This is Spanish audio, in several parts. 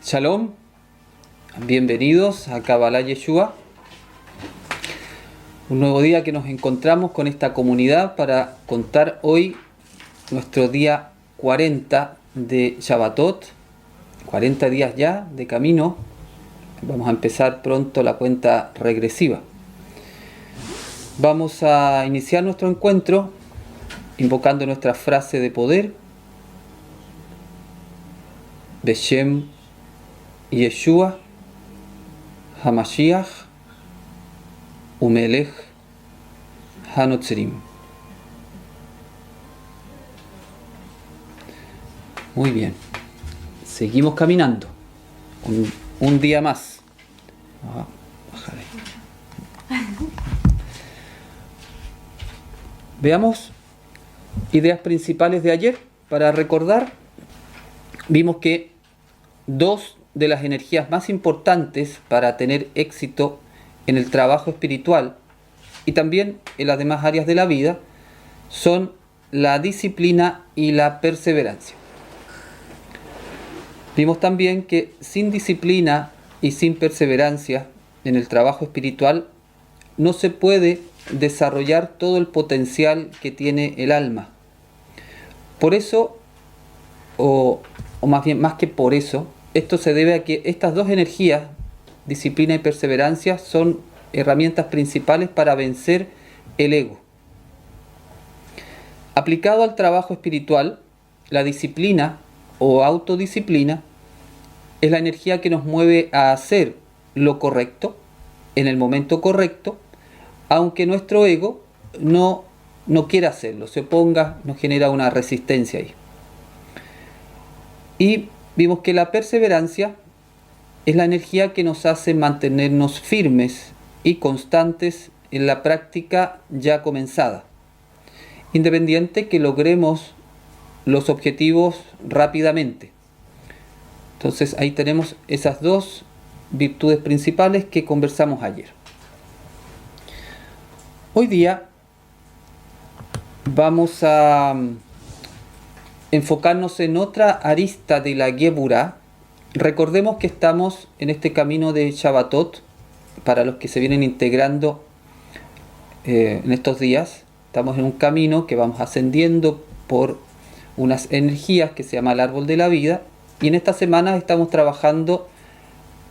Shalom, bienvenidos a Kabbalah Yeshua. Un nuevo día que nos encontramos con esta comunidad para contar hoy nuestro día 40 de Shabbatot, 40 días ya de camino. Vamos a empezar pronto la cuenta regresiva. Vamos a iniciar nuestro encuentro invocando nuestra frase de poder, Beshem Yeshua HaMashiach Umelech HaNotzrim. Muy bien, seguimos caminando un día más. Bajar ahí. Veamos ideas principales de ayer. Para recordar, vimos que dos de las energías más importantes para tener éxito en el trabajo espiritual y también en las demás áreas de la vida son la disciplina y la perseverancia. Vimos también que sin disciplina y sin perseverancia en el trabajo espiritual no se puede desarrollar todo el potencial que tiene el alma. Por eso, o más bien, más que por eso, esto se debe a que estas dos energías, disciplina y perseverancia, son herramientas principales para vencer el ego. Aplicado al trabajo espiritual, la disciplina o autodisciplina es la energía que nos mueve a hacer lo correcto en el momento correcto, aunque nuestro ego no quiera hacerlo, se oponga, nos genera una resistencia ahí. Y vimos que la perseverancia es la energía que nos hace mantenernos firmes y constantes en la práctica ya comenzada, independiente que logremos los objetivos rápidamente. Entonces ahí tenemos esas dos virtudes principales que conversamos ayer. Hoy día vamos a enfocarnos en otra arista de la Geburah. Recordemos que estamos en este camino de Shabbatot, para los que se vienen integrando en estos días. Estamos en un camino que vamos ascendiendo por unas energías que se llama el árbol de la vida, y en esta semana estamos trabajando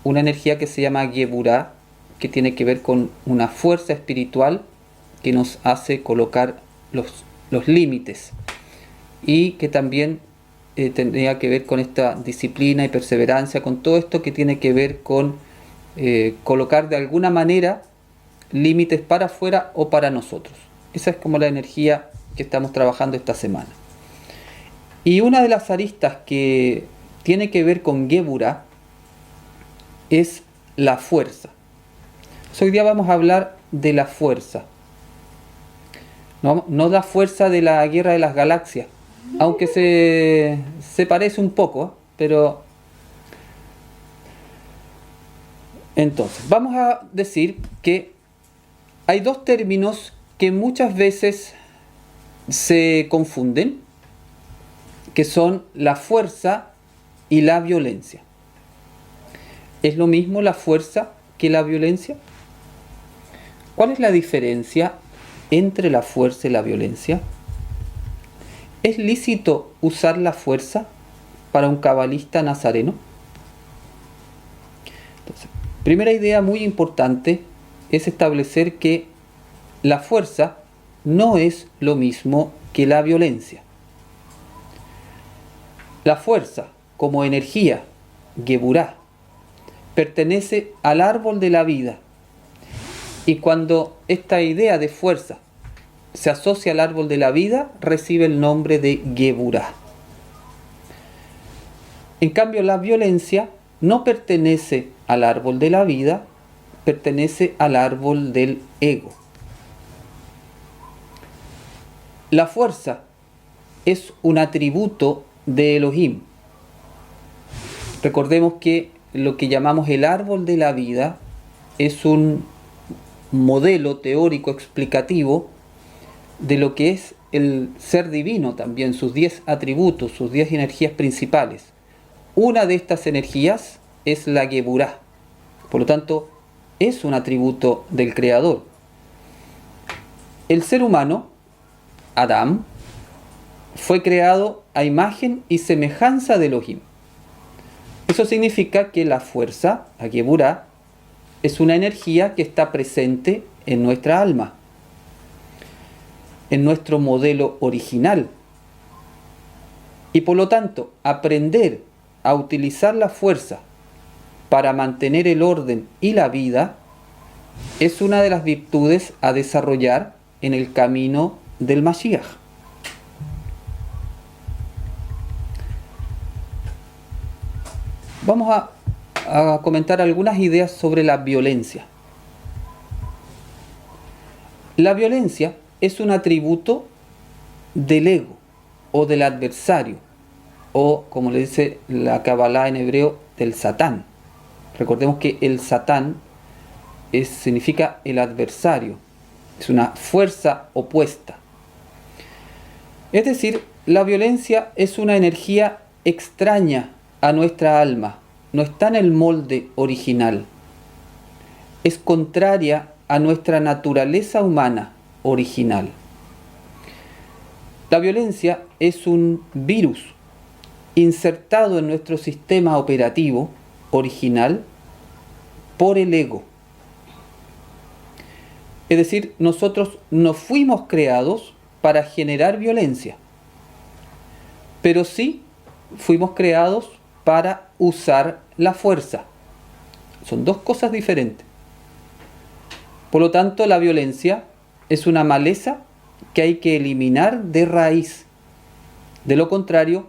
una energía que se llama Geburah, que tiene que ver con una fuerza espiritual que nos hace colocar los límites, y que también tendría que ver con esta disciplina y perseverancia, con todo esto que tiene que ver con colocar de alguna manera límites para afuera o para nosotros. Esa es como la energía que estamos trabajando esta semana. Y una de las aristas que tiene que ver con Geburah es la fuerza. Hoy día vamos a hablar de la fuerza. No la fuerza de la Guerra de las Galaxias, aunque se parece un poco, pero entonces vamos a decir que hay dos términos que muchas veces se confunden, que son la fuerza y la violencia. ¿Es lo mismo la fuerza que la violencia? ¿Cuál es la diferencia entre la fuerza y la violencia? ¿Es lícito usar la fuerza para un cabalista nazareno? Entonces, primera idea muy importante es establecer que la fuerza no es lo mismo que la violencia. La fuerza, como energía, Geburah, pertenece al árbol de la vida. Y cuando esta idea de fuerza se asocia al árbol de la vida, recibe el nombre de Geburah. En cambio, la violencia no pertenece al árbol de la vida, pertenece al árbol del ego. La fuerza es un atributo de Elohim. Recordemos que lo que llamamos el árbol de la vida es un modelo teórico explicativo de lo que es el ser divino también, sus 10 atributos, sus 10 energías principales. Una de estas energías es la Geburá. Por lo tanto, es un atributo del Creador. El ser humano, Adán, fue creado a imagen y semejanza de Elohim. Eso significa que la fuerza, la Geburá, es una energía que está presente en nuestra alma, en nuestro modelo original. Y por lo tanto, aprender a utilizar la fuerza para mantener el orden y la vida es una de las virtudes a desarrollar en el camino del Mashiach. Vamos a comentar algunas ideas sobre la violencia. La violencia es un atributo del ego o del adversario, o como le dice la Kabbalah en hebreo, del Satán. Recordemos que el Satán significa el adversario, es una fuerza opuesta. Es decir, la violencia es una energía extraña a nuestra alma, no está en el molde original, es contraria a nuestra naturaleza humana original. La violencia es un virus insertado en nuestro sistema operativo original por el ego. Es decir, nosotros no fuimos creados para generar violencia, pero sí fuimos creados para usar la fuerza. Son dos cosas diferentes. Por lo tanto, la violencia es una maleza que hay que eliminar de raíz. De lo contrario,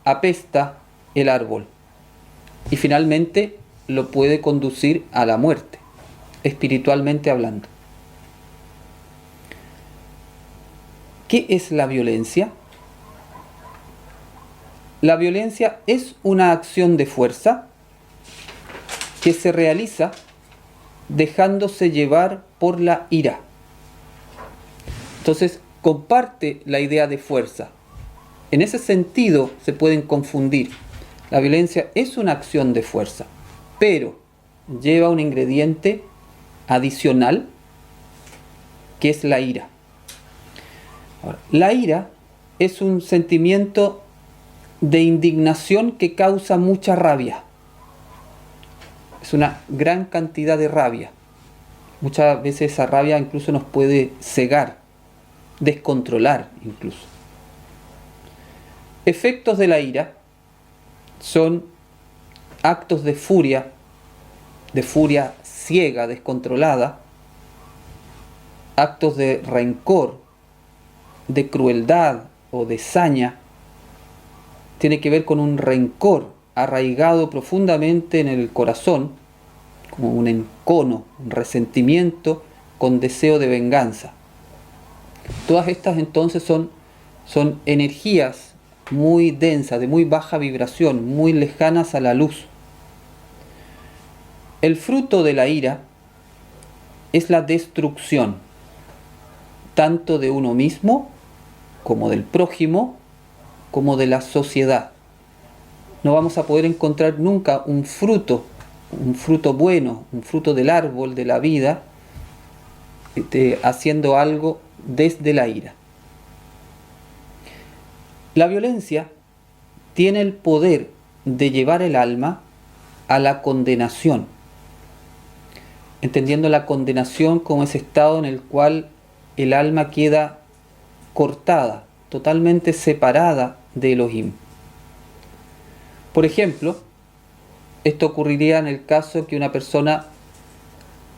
apesta el árbol y finalmente lo puede conducir a la muerte, espiritualmente hablando. ¿Qué es la violencia? La violencia es una acción de fuerza que se realiza dejándose llevar por la ira. Entonces, comparte la idea de fuerza. En ese sentido se pueden confundir. La violencia es una acción de fuerza, pero lleva un ingrediente adicional que es la ira. Ahora, la ira es un sentimiento de indignación que causa mucha rabia. Es una gran cantidad de rabia. Muchas veces esa rabia incluso nos puede cegar, descontrolar incluso. Efectos de la ira son actos de furia ciega, descontrolada, actos de rencor, de crueldad o de saña. Tiene que ver con un rencor arraigado profundamente en el corazón, como un encono, un resentimiento con deseo de venganza. Todas estas entonces son energías muy densas, de muy baja vibración, muy lejanas a la luz. El fruto de la ira es la destrucción, tanto de uno mismo, como del prójimo, como de la sociedad. No vamos a poder encontrar nunca un fruto bueno, un fruto del árbol de la vida, haciendo algo desde la ira. La violencia tiene el poder de llevar el alma a la condenación, entendiendo la condenación como ese estado en el cual el alma queda cortada, totalmente separada de Elohim. Por ejemplo, esto ocurriría en el caso que una persona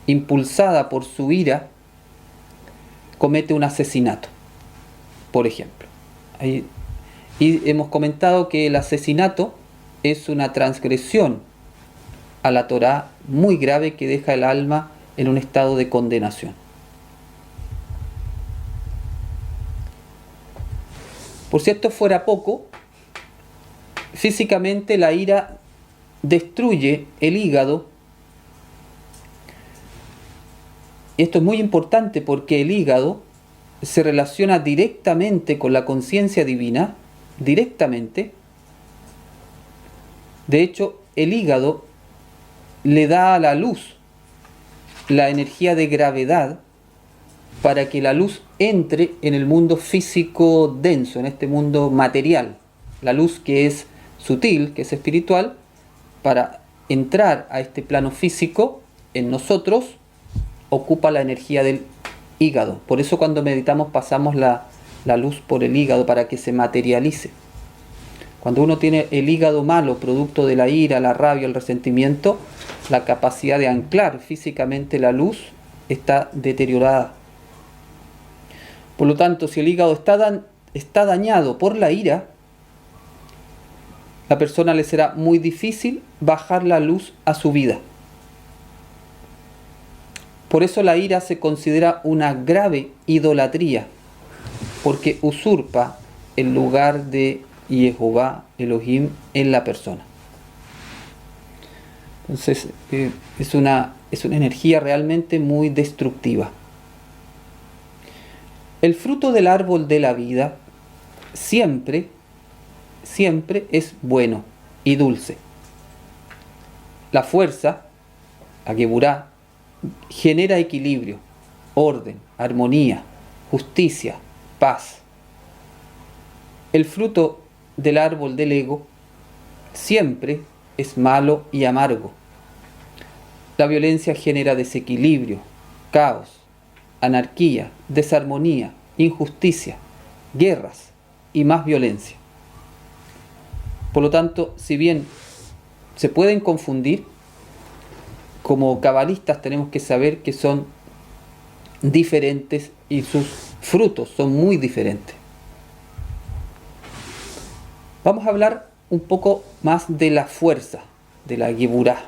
impulsada por su ira comete un asesinato, por ejemplo. Y hemos comentado que el asesinato es una transgresión a la Torá muy grave que deja el alma en un estado de condenación. Por si esto fuera poco, físicamente la ira destruye el hígado. Esto es muy importante porque el hígado se relaciona directamente con la conciencia divina, directamente. De hecho, el hígado le da a la luz la energía de gravedad para que la luz entre en el mundo físico denso, en este mundo material. La luz que es sutil, que es espiritual, para entrar a este plano físico en nosotros, ocupa la energía del hígado. Por eso cuando meditamos pasamos la luz por el hígado para que se materialice. Cuando uno tiene el hígado malo, producto de la ira, la rabia, el resentimiento, la capacidad de anclar físicamente la luz está deteriorada. Por lo tanto, si el hígado está dañado por la ira, la persona le será muy difícil bajar la luz a su vida. Por eso la ira se considera una grave idolatría, porque usurpa el lugar de Jehová, Elohim, en la persona. Entonces, es una energía realmente muy destructiva. El fruto del árbol de la vida siempre es bueno y dulce. La fuerza, la Geburá, genera equilibrio, orden, armonía, justicia, paz. El fruto del árbol del ego siempre es malo y amargo. La violencia genera desequilibrio, caos, anarquía, desarmonía, injusticia, guerras y más violencia. Por lo tanto, si bien se pueden confundir, como cabalistas tenemos que saber que son diferentes y sus frutos son muy diferentes. Vamos a hablar un poco más de la fuerza, de la Geburá.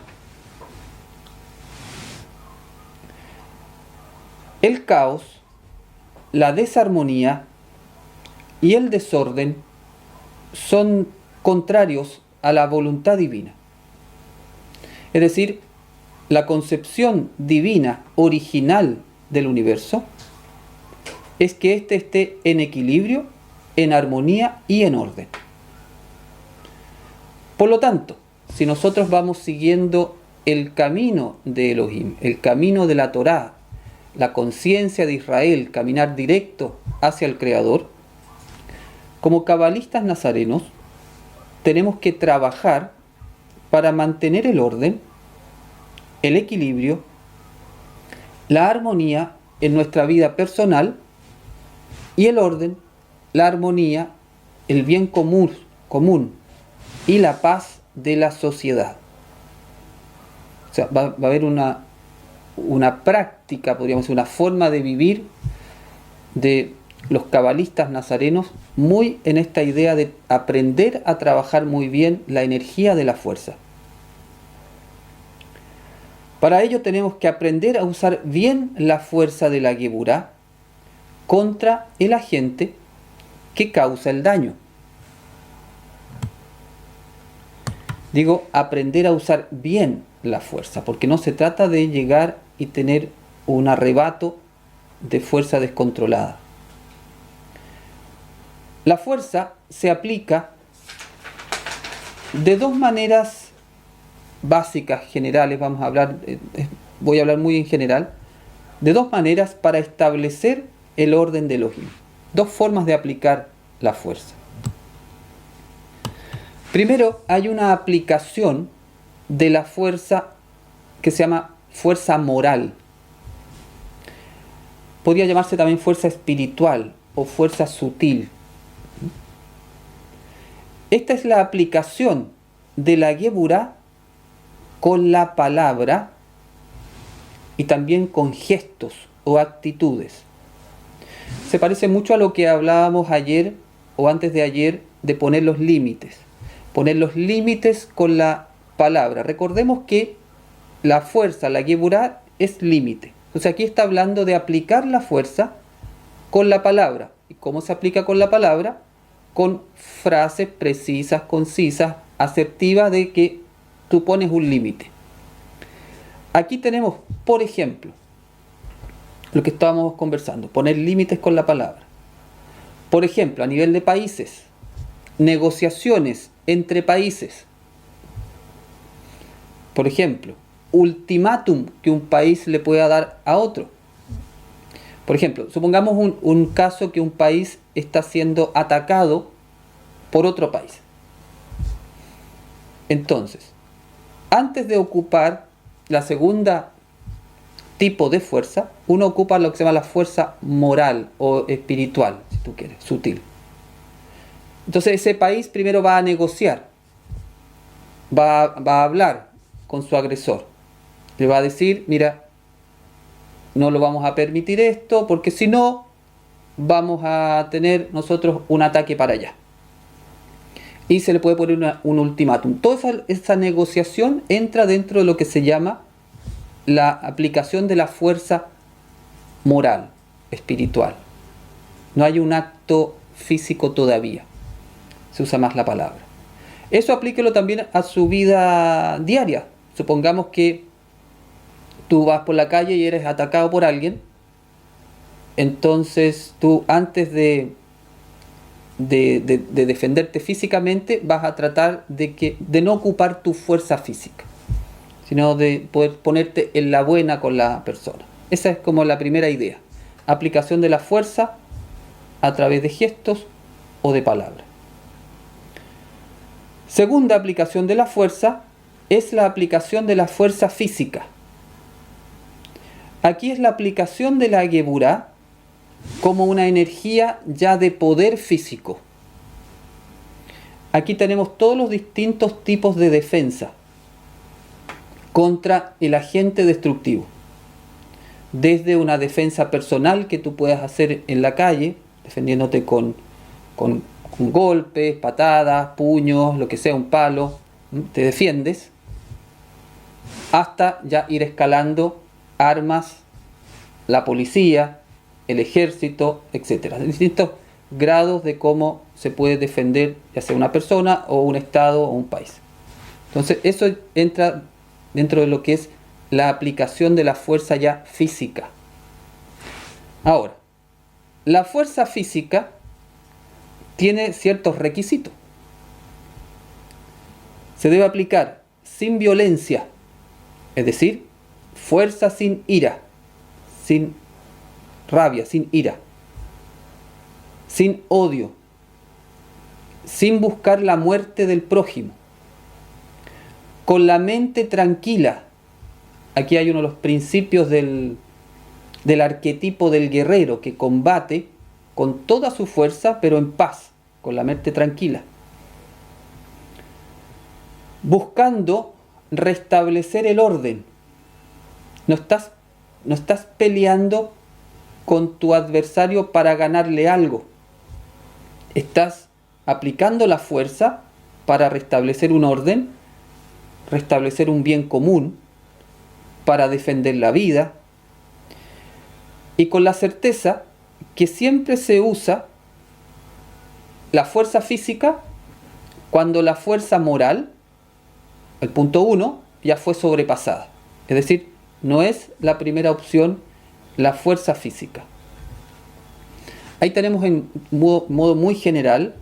El caos, la desarmonía y el desorden son contrarios a la voluntad divina. Es decir, la concepción divina original del universo es que éste esté en equilibrio, en armonía y en orden. Por lo tanto, si nosotros vamos siguiendo el camino de Elohim, el camino de la Torá, la conciencia de Israel, caminar directo hacia el Creador, como cabalistas nazarenos, tenemos que trabajar para mantener el orden, el equilibrio, la armonía en nuestra vida personal y el orden, la armonía, el bien común y la paz de la sociedad. O sea, va a haber una práctica, podríamos decir, una forma de vivir de los cabalistas nazarenos muy en esta idea de aprender a trabajar muy bien la energía de la fuerza. Para ello tenemos que aprender a usar bien la fuerza de la Geburá contra el agente que causa el daño. Digo, aprender a usar bien la fuerza, porque no se trata de llegar y tener un arrebato de fuerza descontrolada. La fuerza se aplica de dos maneras básicas, generales, voy a hablar muy en general, de dos maneras para establecer el orden de Elohim. Dos formas de aplicar la fuerza. Primero, hay una aplicación de la fuerza que se llama fuerza moral. Podría llamarse también fuerza espiritual o fuerza sutil. Esta es la aplicación de la Geburá con la palabra y también con gestos o actitudes. Se parece mucho a lo que hablábamos ayer o antes de ayer de poner los límites. Poner los límites con la palabra. Recordemos que la fuerza, la Geburá, es límite. Entonces aquí está hablando de aplicar la fuerza con la palabra. ¿Y cómo se aplica con la palabra? Con frases precisas, concisas, asertivas de que tú pones un límite. Aquí tenemos, por ejemplo, lo que estábamos conversando, poner límites con la palabra. Por ejemplo, a nivel de países, negociaciones entre países. Por ejemplo, ultimátum que un país le pueda dar a otro. Por ejemplo, supongamos un caso que un país está siendo atacado por otro país. Entonces, antes de ocupar la segunda tipo de fuerza, uno ocupa lo que se llama la fuerza moral o espiritual, si tú quieres, sutil. Entonces ese país primero va a negociar, va a hablar con su agresor. Le va a decir, mira, no lo vamos a permitir esto, porque si no, vamos a tener nosotros un ataque para allá. Y se le puede poner un ultimátum. Toda esa negociación entra dentro de lo que se llama la aplicación de la fuerza moral, espiritual. No hay un acto físico todavía. Se usa más la palabra. Eso aplíquelo también a su vida diaria. Supongamos que tú vas por la calle y eres atacado por alguien. Entonces tú, antes de defenderte físicamente, vas a tratar de no ocupar tu fuerza física, sino de poder ponerte en la buena con la persona. Esa es como la primera idea. Aplicación de la fuerza a través de gestos o de palabras. Segunda aplicación de la fuerza es la aplicación de la fuerza física. Aquí es la aplicación de la Geburá como una energía ya de poder físico. Aquí tenemos todos los distintos tipos de defensa contra el agente destructivo. Desde una defensa personal que tú puedas hacer en la calle, defendiéndote con golpes, patadas, puños, lo que sea, un palo, te defiendes, hasta ya ir escalando armas, la policía, el ejército, etc. Distintos grados de cómo se puede defender ya sea una persona o un estado o un país. Entonces eso entra dentro de lo que es la aplicación de la fuerza ya física. Ahora, la fuerza física tiene ciertos requisitos. Se debe aplicar sin violencia, es decir, fuerza sin ira, sin rabia, sin ira, sin odio, sin buscar la muerte del prójimo, con la mente tranquila. Aquí hay uno de los principios del arquetipo del guerrero que combate con toda su fuerza, pero en paz, con la mente tranquila, buscando restablecer el orden. No estás peleando con tu adversario para ganarle algo. Estás aplicando la fuerza para restablecer un orden, restablecer un bien común, para defender la vida, y con la certeza que siempre se usa la fuerza física cuando la fuerza moral, el punto 1, ya fue sobrepasada. Es decir, no es la primera opción la fuerza física. Ahí tenemos en modo muy general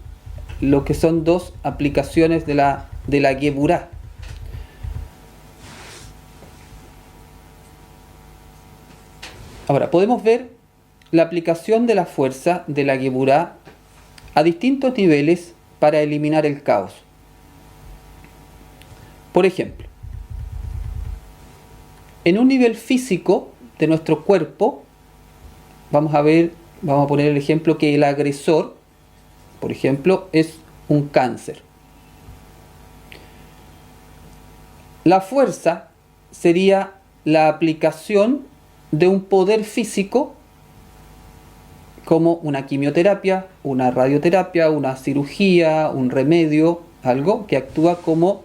lo que son dos aplicaciones de la Geburá. Ahora, podemos ver la aplicación de la fuerza de la Geburá a distintos niveles para eliminar el caos. Por ejemplo, en un nivel físico de nuestro cuerpo, vamos a poner el ejemplo que el agresor, por ejemplo, es un cáncer. La fuerza sería la aplicación de un poder físico como una quimioterapia, una radioterapia, una cirugía, un remedio, algo que actúa como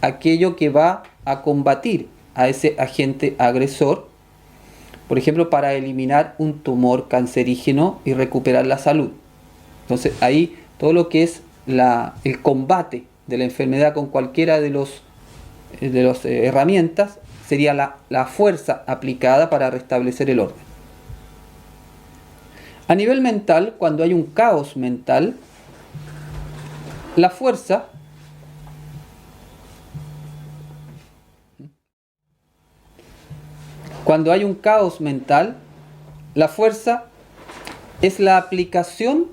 aquello que va a combatir a ese agente agresor, por ejemplo, para eliminar un tumor cancerígeno y recuperar la salud. Entonces ahí todo lo que es el combate de la enfermedad con cualquiera de las herramientas sería la fuerza aplicada para restablecer el orden. A nivel mental, cuando hay un caos mental, la fuerza Cuando hay un caos mental, la fuerza es la aplicación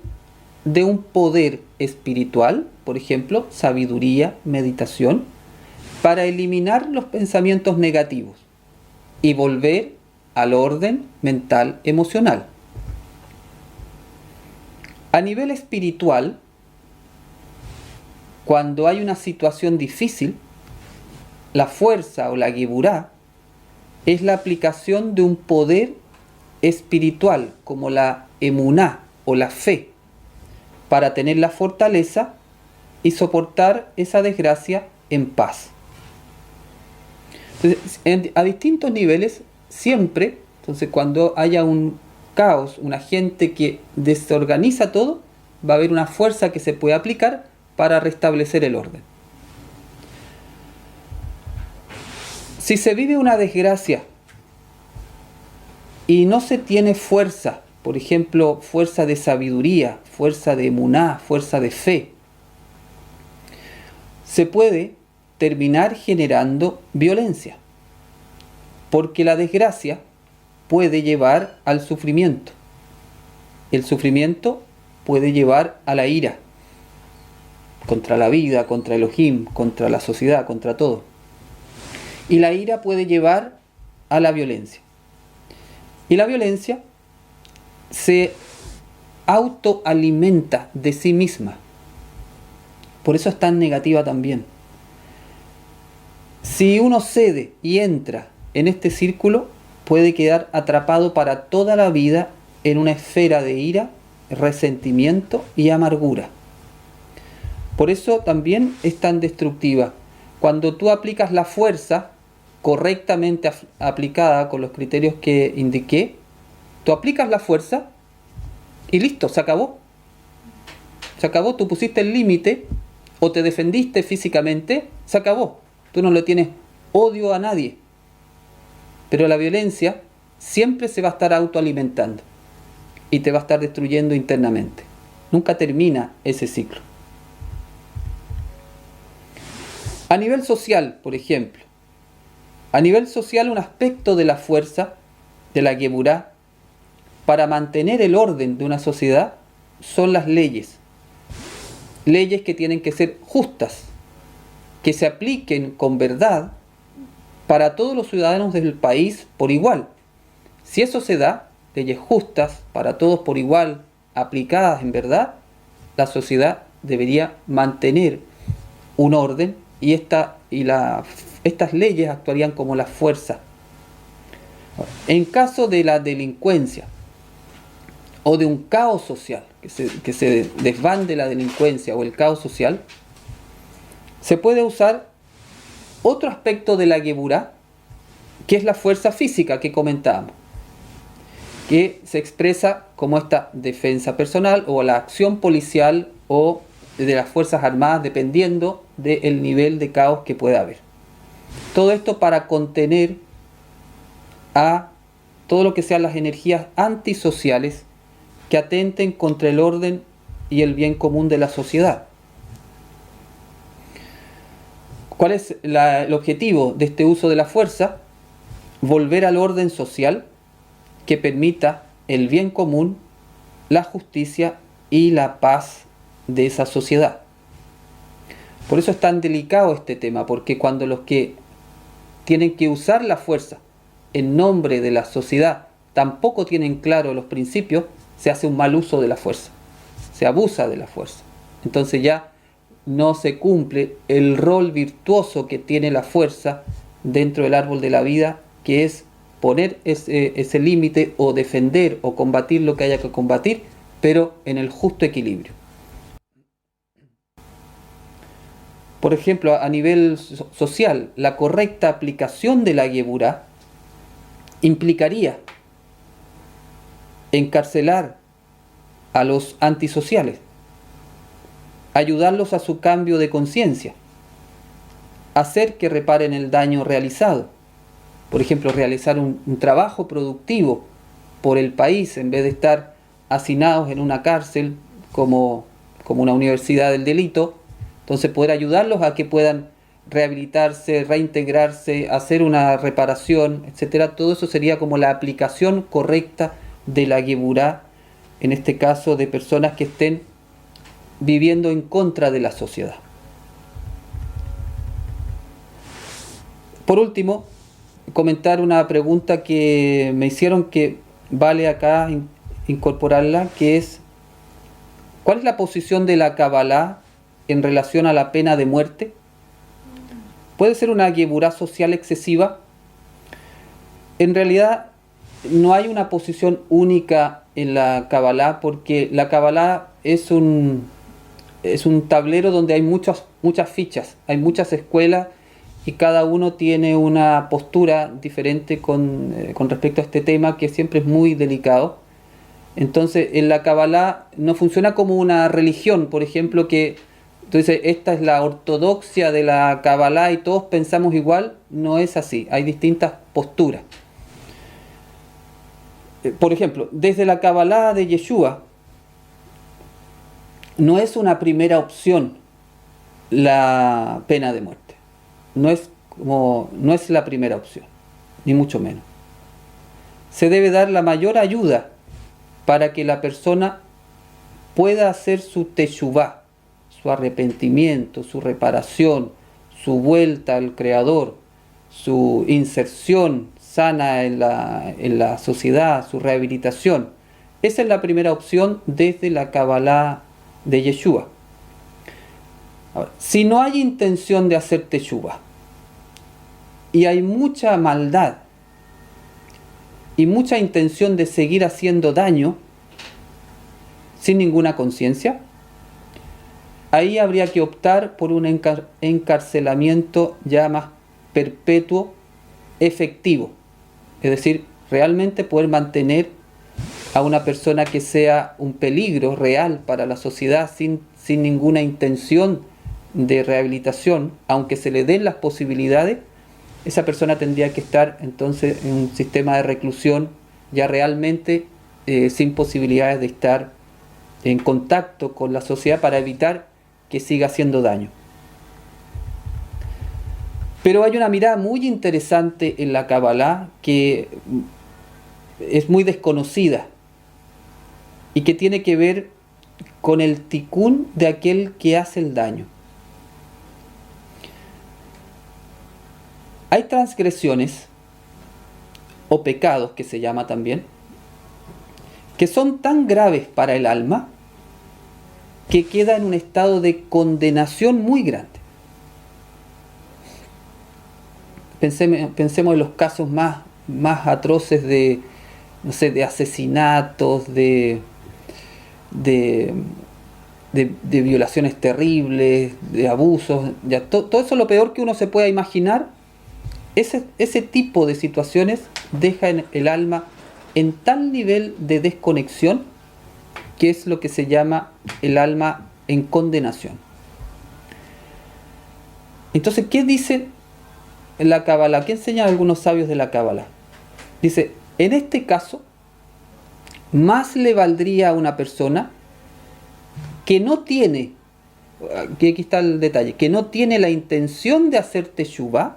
de un poder espiritual, por ejemplo, sabiduría, meditación, para eliminar los pensamientos negativos y volver al orden mental emocional. A nivel espiritual, cuando hay una situación difícil, la fuerza o la geburá es la aplicación de un poder espiritual como la emuná o la fe para tener la fortaleza y soportar esa desgracia en paz. Entonces, a distintos niveles, siempre, entonces cuando haya un caos, una gente que desorganiza todo, va a haber una fuerza que se puede aplicar para restablecer el orden. Si se vive una desgracia y no se tiene fuerza, por ejemplo, fuerza de sabiduría, fuerza de emuná, fuerza de fe, se puede terminar generando violencia, porque la desgracia puede llevar al sufrimiento. El sufrimiento puede llevar a la ira contra la vida, contra Elohim, contra la sociedad, contra todo. Y la ira puede llevar a la violencia. Y la violencia se autoalimenta de sí misma. Por eso es tan negativa también. Si uno cede y entra en este círculo, puede quedar atrapado para toda la vida en una esfera de ira, resentimiento y amargura. Por eso también es tan destructiva. Cuando tú aplicas la fuerza correctamente aplicada con los criterios que indiqué, tú aplicas la fuerza y listo, se acabó. Se acabó, tú pusiste el límite o te defendiste físicamente, se acabó. Tú no le tienes odio a nadie. Pero la violencia siempre se va a estar autoalimentando y te va a estar destruyendo internamente. Nunca termina ese ciclo. A nivel social, por ejemplo, a nivel social un aspecto de la fuerza, de la geburá, para mantener el orden de una sociedad son las leyes. Leyes que tienen que ser justas, que se apliquen con verdad para todos los ciudadanos del país por igual. Si eso se da, leyes justas para todos por igual, aplicadas en verdad, la sociedad debería mantener un orden y estas leyes actuarían como la fuerza. En caso de la delincuencia o de un caos social, que se desbande la delincuencia o el caos social, se puede usar otro aspecto de la geburá, que es la fuerza física que comentábamos, que se expresa como esta defensa personal o la acción policial o de las fuerzas armadas, dependiendo del nivel de caos que pueda haber. Todo esto para contener a todo lo que sean las energías antisociales que atenten contra el orden y el bien común de la sociedad. ¿Cuál es el objetivo de este uso de la fuerza? Volver al orden social que permita el bien común, la justicia y la paz de esa sociedad. Por eso es tan delicado este tema, porque cuando los que tienen que usar la fuerza en nombre de la sociedad tampoco tienen claro los principios, se hace un mal uso de la fuerza, se abusa de la fuerza. Entonces ya no se cumple el rol virtuoso que tiene la fuerza dentro del árbol de la vida, que es poner ese límite o defender o combatir lo que haya que combatir, pero en el justo equilibrio. Por ejemplo, a nivel social, la correcta aplicación de la geburá implicaría encarcelar a los antisociales, ayudarlos a su cambio de conciencia, hacer que reparen el daño realizado. Por ejemplo, realizar un trabajo productivo por el país en vez de estar hacinados en una cárcel como una universidad del delito. Entonces poder ayudarlos a que puedan rehabilitarse, reintegrarse, hacer una reparación, etcétera. Todo eso sería como la aplicación correcta de la Geburá, en este caso de personas que estén viviendo en contra de la sociedad. Por último, comentar una pregunta que me hicieron que vale acá incorporarla, que es: ¿cuál es la posición de la Kabbalah en relación a la pena de muerte? ¿Puede ser una Geburá social excesiva? En realidad no hay una posición única en la Kabbalah, porque la Kabbalah es un tablero donde hay muchas fichas, hay muchas escuelas y cada uno tiene una postura diferente con respecto a este tema, que siempre es muy delicado. Entonces en la Kabbalah no funciona como una religión, por ejemplo, que entonces esta es la ortodoxia de la Kabbalah y todos pensamos igual. No es así, hay distintas posturas. Por ejemplo, desde la Kabbalah de Yeshua, no es una primera opción la pena de muerte. No es la primera opción, ni mucho menos. Se debe dar la mayor ayuda para que la persona pueda hacer su teshuvá, su arrepentimiento, su reparación, su vuelta al Creador, su inserción sana en la sociedad, su rehabilitación. Esa es la primera opción desde la Kabbalah de Yeshua. Ahora, si no hay intención de hacer teshuvá y hay mucha maldad y mucha intención de seguir haciendo daño sin ninguna conciencia, ahí habría que optar por un encarcelamiento ya más perpetuo, efectivo. Es decir, realmente poder mantener a una persona que sea un peligro real para la sociedad sin ninguna intención de rehabilitación, aunque se le den las posibilidades. Esa persona tendría que estar entonces en un sistema de reclusión ya realmente sin posibilidades de estar en contacto con la sociedad para evitar que siga haciendo daño. Pero hay una mirada muy interesante en la Kabbalah que es muy desconocida y que tiene que ver con el tikkun de aquel que hace el daño. Hay transgresiones o pecados, que se llama también, que son tan graves para el alma que queda en un estado de condenación muy grande. Pensemos en los casos más atroces de, no sé, de asesinatos, de violaciones terribles, de abusos, ya todo eso es lo peor que uno se pueda imaginar. Ese tipo de situaciones deja en el alma en tal nivel de desconexión que es lo que se llama el alma en condenación. Entonces, ¿qué dice la Kabbalah? ¿Qué enseñan algunos sabios de la Kabbalah? Dice, en este caso, más le valdría a una persona que no tiene, que aquí está el detalle, que no tiene la intención de hacer teshuvá,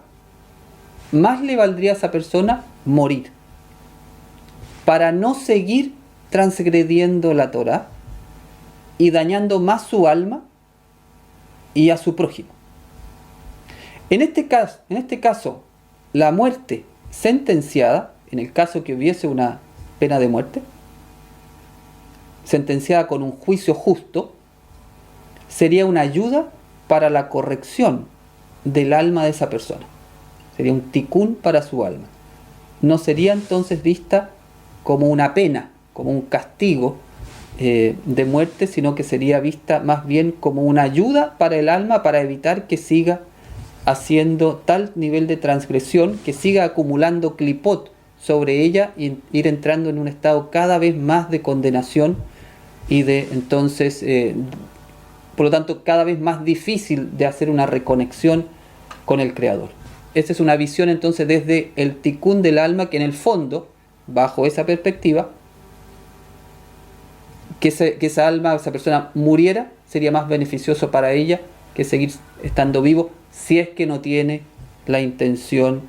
más le valdría a esa persona morir, para no seguir transgrediendo la Torá y dañando más su alma y a su prójimo. En este caso, la muerte sentenciada, en el caso que hubiese una pena de muerte, sentenciada con un juicio justo, sería una ayuda para la corrección del alma de esa persona. Sería un tikkun para su alma. No sería entonces vista como una pena, como un castigo de muerte, sino que sería vista más bien como una ayuda para el alma, para evitar que siga haciendo tal nivel de transgresión, que siga acumulando clipot sobre ella y ir entrando en un estado cada vez más de condenación y de entonces, por lo tanto, cada vez más difícil de hacer una reconexión con el Creador. Esa es una visión entonces desde el tikkun del alma, que en el fondo, bajo esa perspectiva, que esa alma, esa persona muriera, sería más beneficioso para ella que seguir estando vivo, si es que no tiene la intención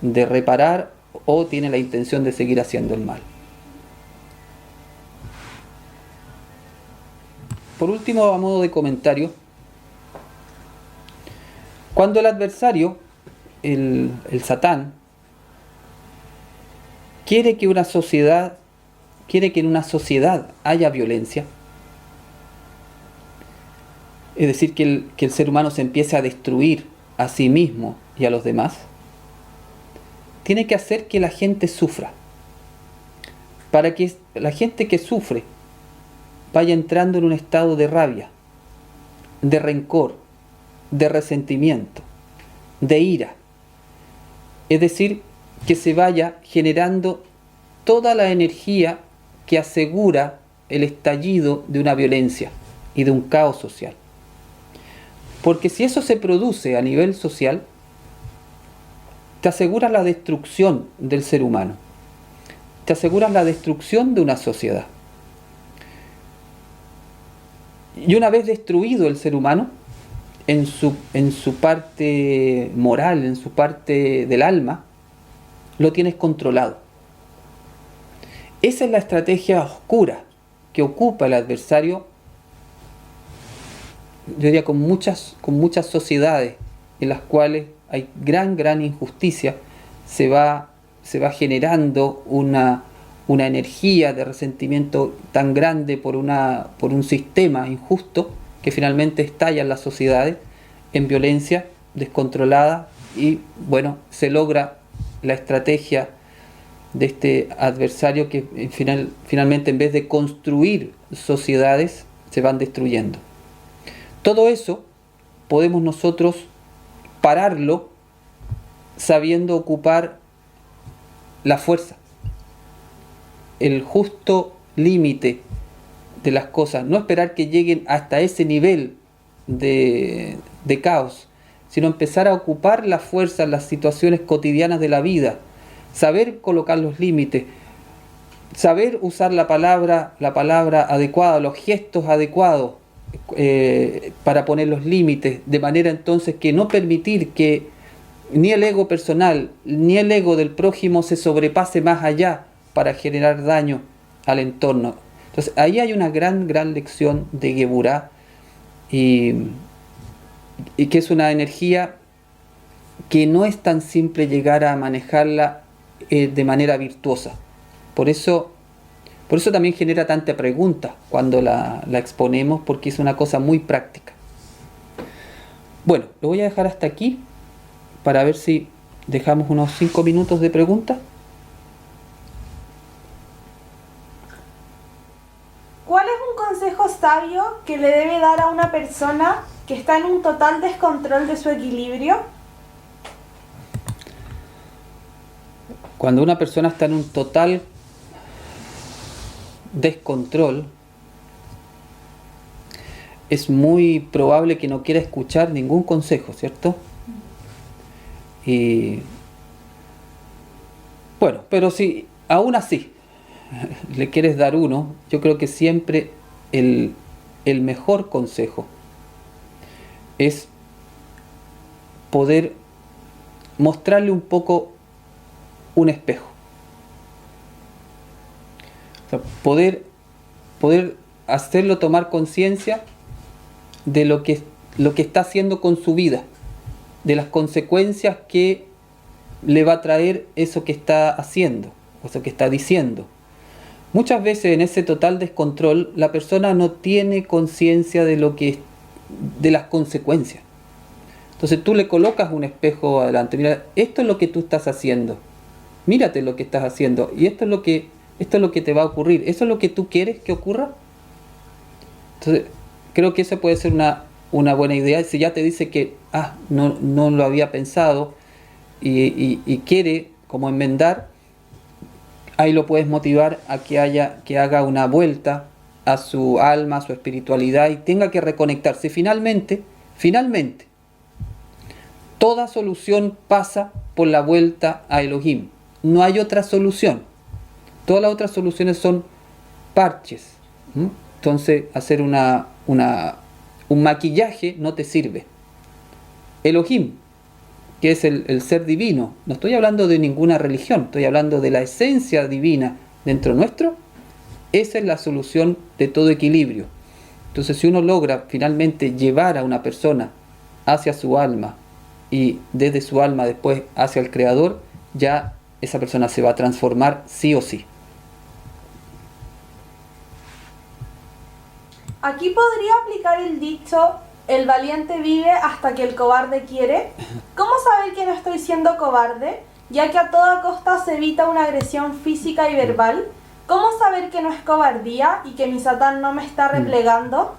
de reparar o tiene la intención de seguir haciendo el mal. Por último, a modo de comentario, cuando el adversario, el Satán, quiere que en una sociedad haya violencia, es decir, que el ser humano se empiece a destruir a sí mismo y a los demás, tiene que hacer que la gente sufra, para que la gente que sufre vaya entrando en un estado de rabia, de rencor, de resentimiento, de ira. Es decir, que se vaya generando toda la energía que asegura el estallido de una violencia y de un caos social. Porque si eso se produce a nivel social, te aseguras la destrucción del ser humano, te aseguras la destrucción de una sociedad. Y una vez destruido el ser humano, en su parte moral, en su parte del alma, lo tienes controlado. Esa es la estrategia oscura que ocupa el adversario, yo diría con muchas sociedades en las cuales hay gran injusticia. Se va generando una energía de resentimiento tan grande por un sistema injusto que finalmente estalla en las sociedades en violencia descontrolada y se logra la estrategia de este adversario que finalmente, en vez de construir sociedades, se van destruyendo. Todo eso podemos nosotros pararlo sabiendo ocupar la fuerza, el justo límite de las cosas, no esperar que lleguen hasta ese nivel de caos, sino empezar a ocupar la fuerza en las situaciones cotidianas de la vida, saber colocar los límites, saber usar la palabra adecuada, los gestos adecuados para poner los límites, de manera entonces que no permitir que ni el ego personal ni el ego del prójimo se sobrepase más allá para generar daño al entorno. Entonces ahí hay una gran lección de Geburá, y que es una energía que no es tan simple llegar a manejarla de manera virtuosa. Por eso también genera tanta pregunta cuando la exponemos, porque es una cosa muy práctica. Bueno, lo voy a dejar hasta aquí para ver si dejamos unos 5 minutos de preguntas. ¿Cuál es un consejo sabio que le debe dar a una persona que está en un total descontrol de su equilibrio? Cuando una persona está en un total descontrol, es muy probable que no quiera escuchar ningún consejo, ¿cierto? Y bueno, pero si aún así le quieres dar uno, yo creo que siempre el mejor consejo es poder mostrarle un poco un espejo. O sea, poder hacerlo tomar conciencia de lo que está haciendo con su vida, de las consecuencias que le va a traer eso que está haciendo, eso que está diciendo. Muchas veces en ese total descontrol la persona no tiene conciencia de las consecuencias. Entonces tú le colocas un espejo adelante, mira, esto es lo que tú estás haciendo, mírate lo que estás haciendo, y esto es lo que te va a ocurrir, eso es lo que tú quieres que ocurra. Entonces creo que eso puede ser una buena idea. Si ya te dice que no lo había pensado y quiere como enmendar, ahí lo puedes motivar a que haga una vuelta a su alma, a su espiritualidad, y tenga que reconectarse. Finalmente, toda solución pasa por la vuelta a Elohim. No hay otra solución. Todas las otras soluciones son parches. Entonces, hacer una un maquillaje no te sirve. Elohim, que es el ser divino, no estoy hablando de ninguna religión, estoy hablando de la esencia divina dentro nuestro. Esa es la solución de todo equilibrio. Entonces, si uno logra finalmente llevar a una persona hacia su alma y desde su alma después hacia el Creador, ya esa persona se va a transformar sí o sí. Aquí podría aplicar el dicho, el valiente vive hasta que el cobarde quiere. ¿Cómo saber que no estoy siendo cobarde, ya que a toda costa se evita una agresión física y verbal? ¿Cómo saber que no es cobardía y que mi Satán no me está replegando?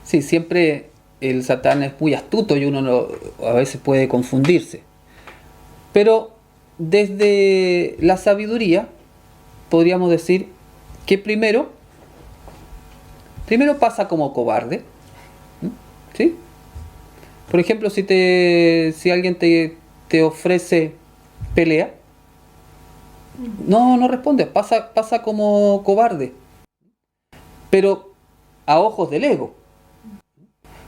Sí, siempre el Satán es muy astuto y uno a veces puede confundirse. Pero desde la sabiduría podríamos decir que primero pasa como cobarde. ¿Sí? Por ejemplo, si alguien te ofrece pelea, no responde, pasa como cobarde. Pero a ojos del ego.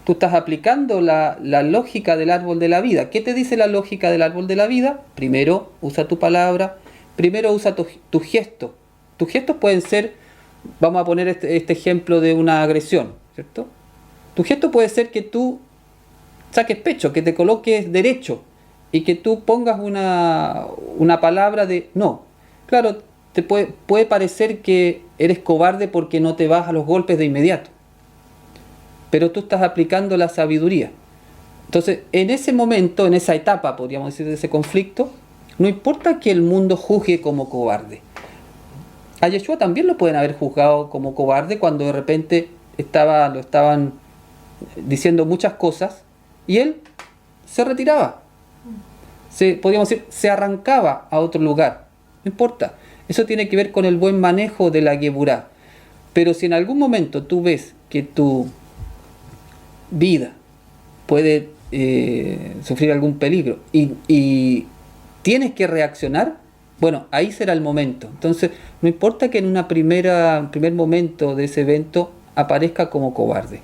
Tú estás aplicando la lógica del árbol de la vida. ¿Qué te dice la lógica del árbol de la vida? Primero usa tu palabra, primero usa tu gesto. Tus gestos pueden ser, vamos a poner este ejemplo de una agresión, ¿cierto? Tu gesto puede ser que tú saques pecho, que te coloques derecho y que tú pongas una palabra de no. Claro, te puede parecer que eres cobarde porque no te vas a los golpes de inmediato, pero tú estás aplicando la sabiduría. Entonces, en ese momento, en esa etapa, podríamos decir, de ese conflicto, no importa que el mundo juzgue como cobarde. A Yeshua también lo pueden haber juzgado como cobarde cuando de repente lo estaban diciendo muchas cosas y él se retiraba. Podríamos decir, se arrancaba a otro lugar. No importa. Eso tiene que ver con el buen manejo de la Geburá. Pero si en algún momento tú ves que tu vida puede sufrir algún peligro y tienes que reaccionar, bueno, ahí será el momento. Entonces, no importa que en un primer momento de ese evento aparezca como cobarde.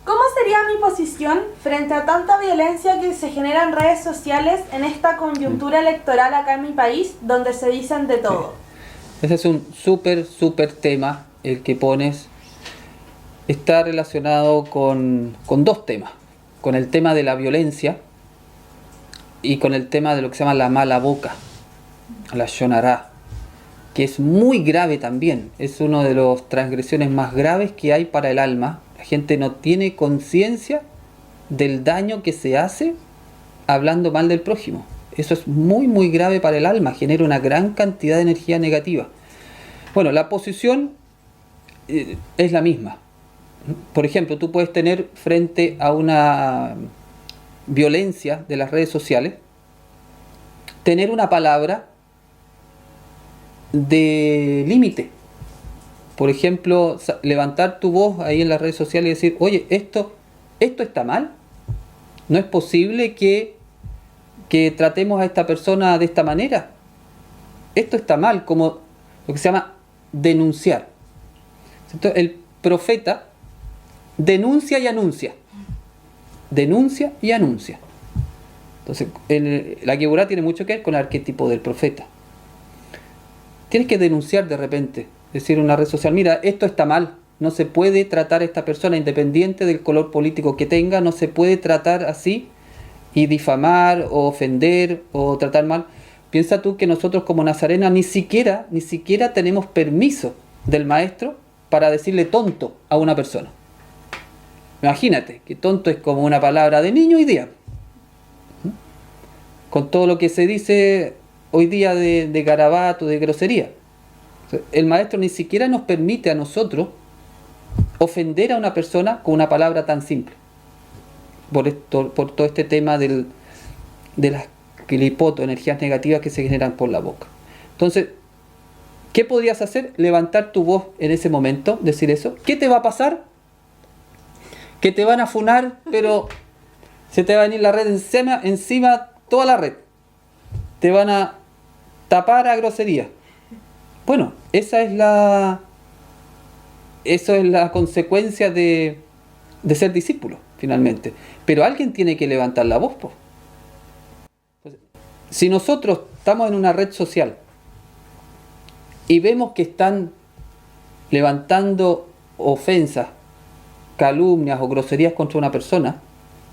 ¿Cómo sería mi posición frente a tanta violencia que se genera en redes sociales en esta coyuntura electoral acá en mi país, donde se dicen de todo? Sí. Ese es un súper tema el que pones. Está relacionado con dos temas. Con el tema de la violencia y con el tema de lo que se llama la mala boca, la shonará, que es muy grave también. Es una de las transgresiones más graves que hay para el alma. La gente no tiene conciencia del daño que se hace hablando mal del prójimo. Eso es muy grave para el alma, genera una gran cantidad de energía negativa. Bueno, la posición es la misma. Por ejemplo, tú puedes tener frente a una violencia de las redes sociales, tener una palabra de límite. Por ejemplo, levantar tu voz ahí en las redes sociales y decir, oye, esto está mal. No es posible que tratemos a esta persona de esta manera. Esto está mal, como lo que se llama denunciar. Entonces, el profeta denuncia y anuncia. Denuncia y anuncia. Entonces, la Geburá tiene mucho que ver con el arquetipo del profeta. Tienes que denunciar de repente, decir en una red social, mira, esto está mal, no se puede tratar a esta persona independiente del color político que tenga, no se puede tratar así y difamar o ofender o tratar mal. Piensa tú que nosotros como Nazarena ni siquiera tenemos permiso del maestro para decirle tonto a una persona. Imagínate que tonto es como una palabra de niño hoy día. Con todo lo que se dice hoy día de garabato, de grosería. El maestro ni siquiera nos permite a nosotros ofender a una persona con una palabra tan simple. Por todo este tema de las clipotos, energías negativas que se generan por la boca. Entonces, ¿qué podrías hacer? Levantar tu voz en ese momento, decir eso. ¿Qué te va a pasar? Que te van a funar, pero se te va a venir la red encima toda la red. Te van a tapar a grosería. Bueno, esa es la eso es la consecuencia de ser discípulo, finalmente. Pero alguien tiene que levantar la voz, po. Si nosotros estamos en una red social y vemos que están levantando ofensas, calumnias o groserías contra una persona,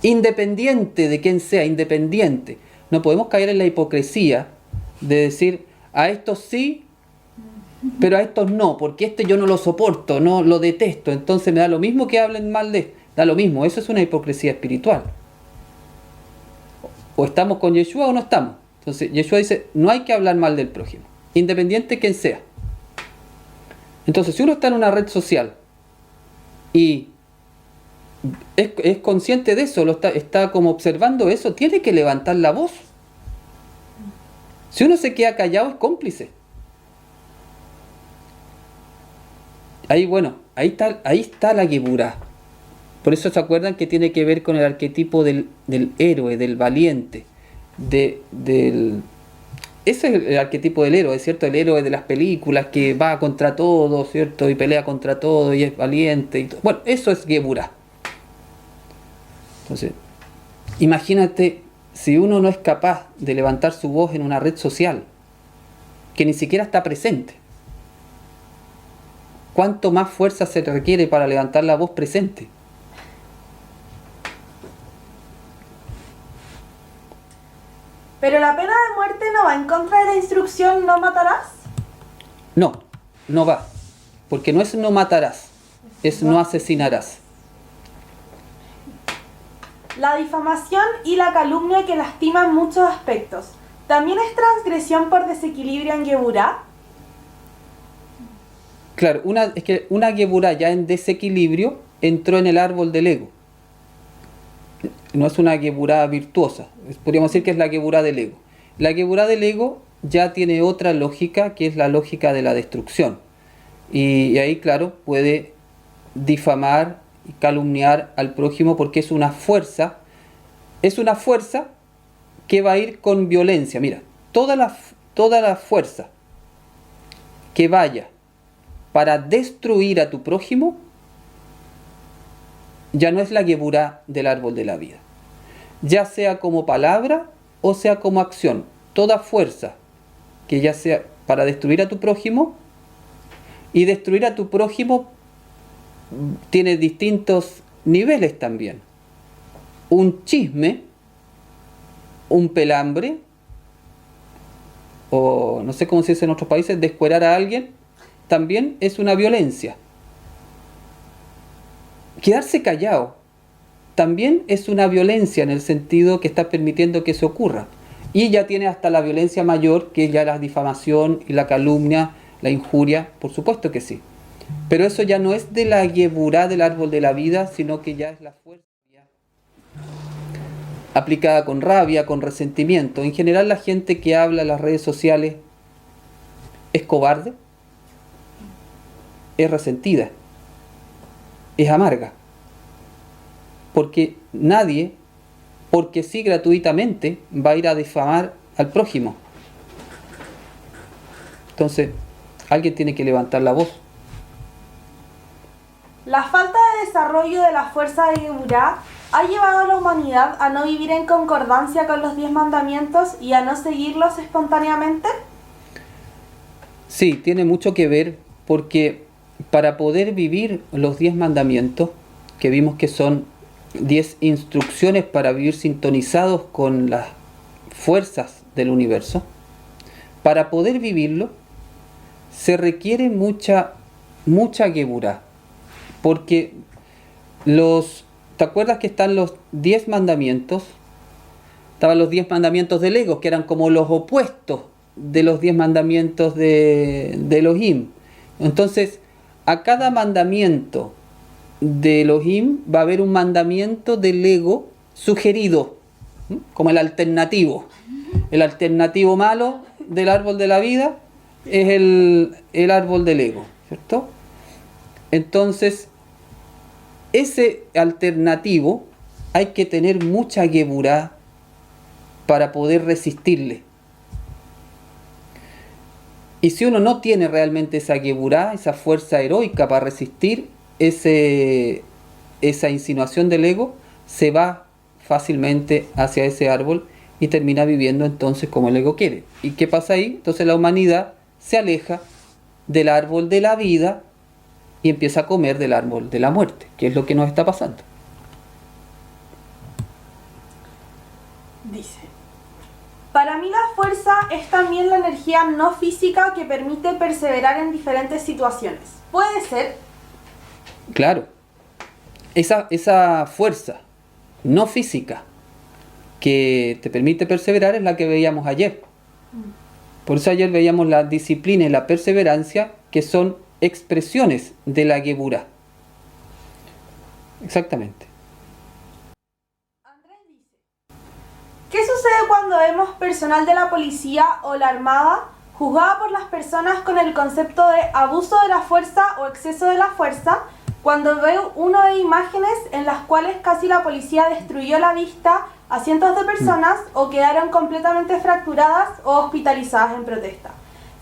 independiente de quién sea, independiente, no podemos caer en la hipocresía de decir, a estos sí, pero a estos no, porque este yo no lo soporto, no lo detesto, entonces me da lo mismo que hablen mal de, da lo mismo. Eso es una hipocresía espiritual. O estamos con Yeshua o no estamos. Entonces Yeshua dice, no hay que hablar mal del prójimo, independiente de quién sea. Entonces, si uno está en una red social y es consciente de eso, está como observando eso, tiene que levantar la voz. Si uno se queda callado, es cómplice. Ahí, bueno, ahí está la Geburá. Por eso se acuerdan que tiene que ver con el arquetipo del héroe, del valiente, ese es el arquetipo del héroe, ¿cierto? El héroe de las películas que va contra todo, ¿cierto? Y pelea contra todo y es valiente. Bueno, eso es Geburá. Entonces, imagínate si uno no es capaz de levantar su voz en una red social que ni siquiera está presente. ¿Cuánto más fuerza se requiere para levantar la voz presente? Pero la pena de muerte no va en contra de la instrucción no matarás. No, no va. Porque no es no matarás, es no asesinarás. La difamación y la calumnia que lastiman muchos aspectos. ¿También es transgresión por desequilibrio en Geburá? Claro, es que una Geburá ya en desequilibrio entró en el árbol del ego. No es una Geburá virtuosa, podríamos decir que es la Geburá del ego. La Geburá del ego ya tiene otra lógica, que es la lógica de la destrucción. Y ahí, claro, puede difamar y calumniar al prójimo porque es una fuerza que va a ir con violencia. Mira, toda la fuerza que vaya para destruir a tu prójimo ya no es la Geburá del árbol de la vida. Ya sea como palabra o sea como acción. Toda fuerza que ya sea para destruir a tu prójimo, y destruir a tu prójimo tiene distintos niveles también. Un chisme, un pelambre, o no sé cómo se dice en otros países, descuerar a alguien, también es una violencia. Quedarse callado también es una violencia en el sentido que está permitiendo que eso ocurra. Y ya tiene hasta la violencia mayor, que es ya la difamación y la calumnia, la injuria, por supuesto que sí. Pero eso ya no es de la Geburá del árbol de la vida, sino que ya es la fuerza aplicada con rabia, con resentimiento. En general la gente que habla en las redes sociales es cobarde, es resentida, es amarga, porque nadie, porque sí gratuitamente, va a ir a difamar al prójimo. Entonces, alguien tiene que levantar la voz. La falta de desarrollo de la fuerza de Geburá ha llevado a la humanidad a no vivir en concordancia con los 10 mandamientos y a no seguirlos espontáneamente. Sí, tiene mucho que ver, porque para poder vivir los 10 mandamientos, que vimos que son 10 instrucciones para vivir sintonizados con las fuerzas del universo, para poder vivirlo se requiere mucha Geburá, porque ¿te acuerdas que están los 10 mandamientos? Estaban los 10 mandamientos del ego, que eran como los opuestos de los 10 mandamientos de Elohim. Entonces, a cada mandamiento de Elohim va a haber un mandamiento del ego sugerido, como el alternativo. El alternativo malo del árbol de la vida es el árbol del ego, ¿cierto? Entonces, ese alternativo hay que tener mucha Geburá para poder resistirle. Y si uno no tiene realmente esa geburá, esa fuerza heroica para resistir esa insinuación del ego, se va fácilmente hacia ese árbol y termina viviendo entonces como el ego quiere. ¿Y qué pasa ahí? Entonces la humanidad se aleja del árbol de la vida y empieza a comer del árbol de la muerte, que es lo que nos está pasando. Dice: para mí la fuerza es también la energía no física que permite perseverar en diferentes situaciones. ¿Puede ser? Claro, esa fuerza no física que te permite perseverar es la que veíamos ayer. Por eso ayer veíamos la disciplina y la perseverancia, que son expresiones de la geburá. Exactamente. Andrés dice: ¿qué sucede cuando vemos personal de la policía o la armada juzgada por las personas con el concepto de abuso de la fuerza o exceso de la fuerza, cuando uno ve imágenes en las cuales casi la policía destruyó la vista a cientos de personas o quedaron completamente fracturadas o hospitalizadas en protesta?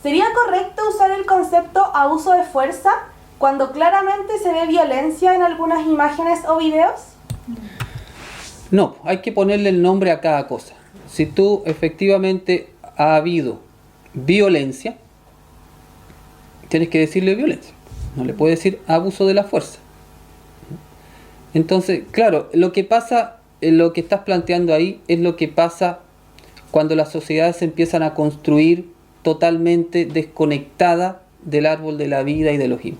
¿Sería correcto usar el concepto abuso de fuerza cuando claramente se ve violencia en algunas imágenes o videos? No, hay que ponerle el nombre a cada cosa. Si tú efectivamente ha habido violencia, tienes que decirle violencia. No le puedes decir abuso de la fuerza. Entonces, claro, lo que pasa, lo que estás planteando ahí es lo que pasa cuando las sociedades se empiezan a construir totalmente desconectada del árbol de la vida y de Elohim.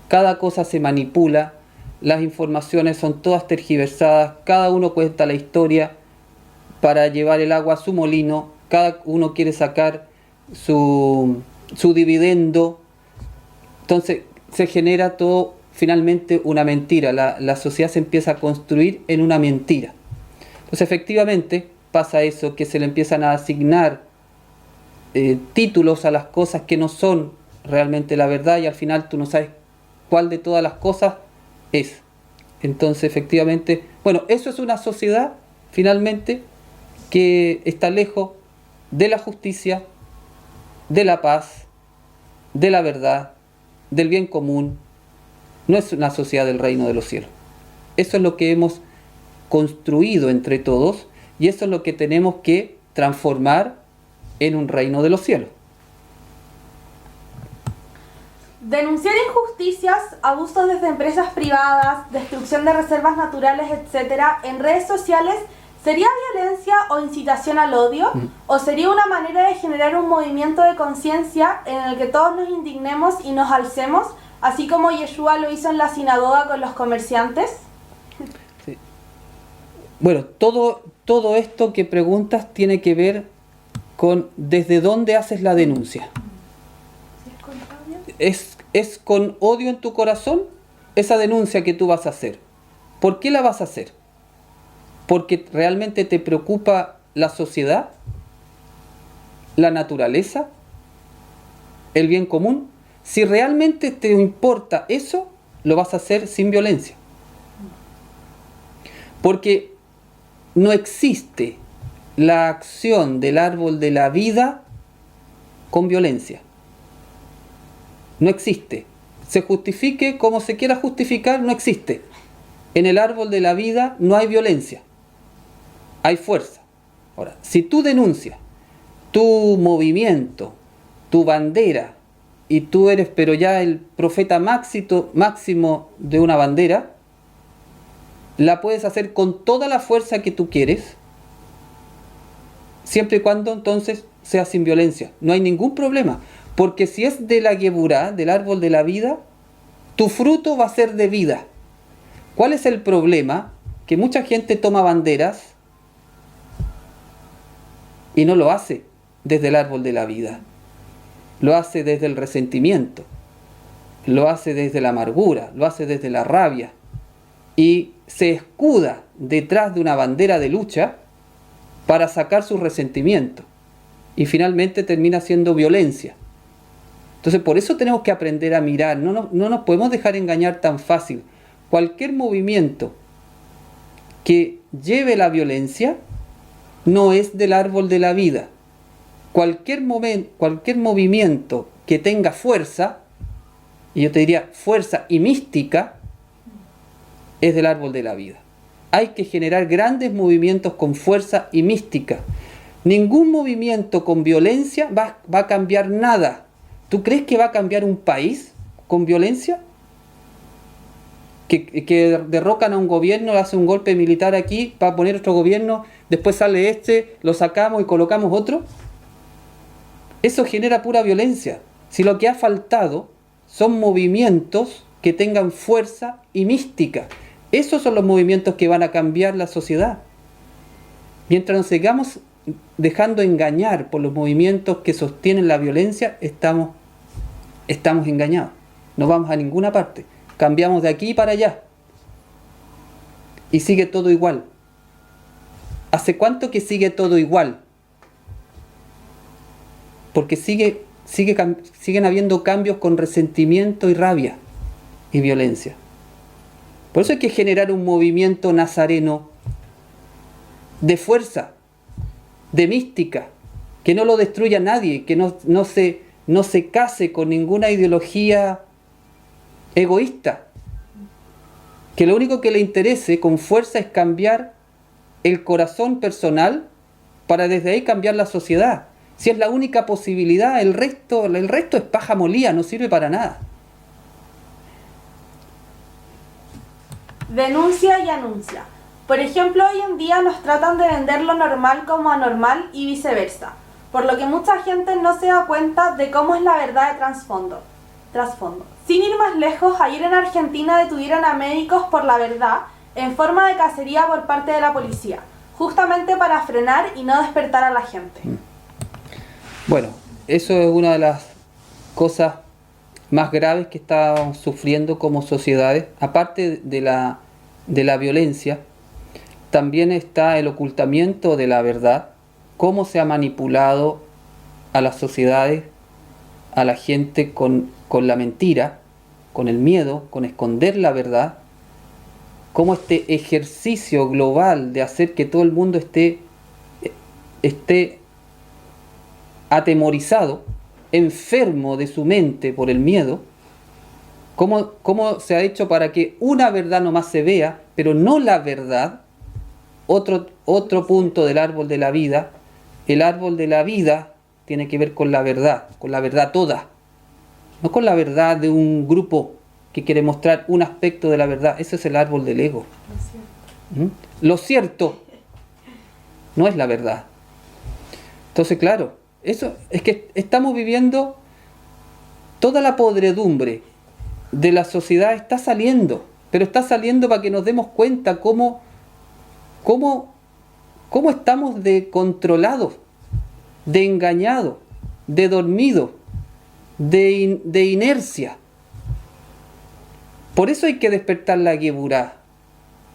Cada cosa se manipula, las informaciones son todas tergiversadas, cada uno cuenta la historia para llevar el agua a su molino, cada uno quiere sacar su dividendo. Entonces se genera todo finalmente una mentira, la sociedad se empieza a construir en una mentira. Entonces efectivamente pasa eso, que se le empiezan a asignar títulos a las cosas que no son realmente la verdad, y al final tú no sabes cuál de todas las cosas es. Entonces efectivamente, bueno, eso es una sociedad finalmente que está lejos de la justicia, de la paz, de la verdad, del bien común. No es una sociedad del reino de los cielos. Eso es lo que hemos construido entre todos, y eso es lo que tenemos que transformar en un reino de los cielos. Denunciar injusticias, abusos desde empresas privadas, destrucción de reservas naturales, etc., en redes sociales, ¿sería violencia o incitación al odio? ¿O sería una manera de generar un movimiento de conciencia en el que todos nos indignemos y nos alcemos, así como Yeshua lo hizo en la sinagoga con los comerciantes? Sí. Bueno, todo esto que preguntas tiene que ver con desde dónde haces la denuncia. ¿Es con odio en tu corazón esa denuncia que tú vas a hacer? ¿Por qué la vas a hacer? ¿Porque realmente te preocupa la sociedad, la naturaleza, el bien común? Si realmente te importa eso, lo vas a hacer sin violencia. Porque no existe la acción del árbol de la vida con violencia. No existe. Se justifique como se quiera justificar, no existe. En el árbol de la vida no hay violencia, hay fuerza. Ahora, si tú denuncias tu movimiento, tu bandera, y tú eres pero ya el profeta máximo de una bandera, la puedes hacer con toda la fuerza que tú quieres, siempre y cuando entonces sea sin violencia. No hay ningún problema, porque si es de la geburá, del árbol de la vida, tu fruto va a ser de vida. ¿Cuál es el problema? Que mucha gente toma banderas y no lo hace desde el árbol de la vida. Lo hace desde el resentimiento, lo hace desde la amargura, lo hace desde la rabia, y se escuda detrás de una bandera de lucha para sacar su resentimiento, y finalmente termina siendo violencia. Entonces por eso tenemos que aprender a mirar, no nos podemos dejar engañar tan fácil. Cualquier movimiento que lleve la violencia no es del árbol de la vida. Cualquier movimiento que tenga fuerza, y yo te diría fuerza y mística, es del árbol de la vida. Hay que generar grandes movimientos con fuerza y mística. Ningún movimiento con violencia va a cambiar nada. ¿Tú crees que va a cambiar un país con violencia? Que derrocan a un gobierno, hace un golpe militar aquí para poner otro gobierno, después sale este, lo sacamos y colocamos otro. Eso genera pura violencia. Si lo que ha faltado son movimientos que tengan fuerza y mística, esos son los movimientos que van a cambiar la sociedad. Mientras nos sigamos dejando engañar por los movimientos que sostienen la violencia, estamos engañados. No vamos a ninguna parte. Cambiamos de aquí para allá. Y sigue todo igual. ¿Hace cuánto que sigue todo igual? Porque siguen habiendo cambios con resentimiento y rabia y violencia. Por eso hay que generar un movimiento nazareno de fuerza, de mística, que no lo destruya nadie, que no se case con ninguna ideología egoísta, que lo único que le interese con fuerza es cambiar el corazón personal para desde ahí cambiar la sociedad. Si es la única posibilidad, el resto es paja molida, no sirve para nada. Denuncia y anuncia. Por ejemplo, hoy en día nos tratan de vender lo normal como anormal y viceversa, por lo que mucha gente no se da cuenta de cómo es la verdad de trasfondo. Sin ir más lejos, ayer en Argentina detuvieron a médicos por la verdad en forma de cacería por parte de la policía, justamente para frenar y no despertar a la gente. Bueno, eso es una de las cosas más graves que estamos sufriendo como sociedades. Aparte de la violencia, también está el ocultamiento de la verdad, cómo se ha manipulado a las sociedades, a la gente con la mentira, con el miedo, con esconder la verdad, cómo este ejercicio global de hacer que todo el mundo esté atemorizado, enfermo de su mente por el miedo, cómo se ha hecho para que una verdad nomás se vea, pero no la verdad. Otro punto del árbol de la vida. El árbol de la vida tiene que ver con la verdad toda, no con la verdad de un grupo que quiere mostrar un aspecto de la verdad. Ese es el árbol del ego. Lo cierto no es la verdad. Entonces, claro, eso es que estamos viviendo toda la podredumbre de la sociedad está saliendo, pero está saliendo para que nos demos cuenta cómo estamos de controlados, de engañados, de dormidos, de inercia. Por eso hay que despertar la Geburá.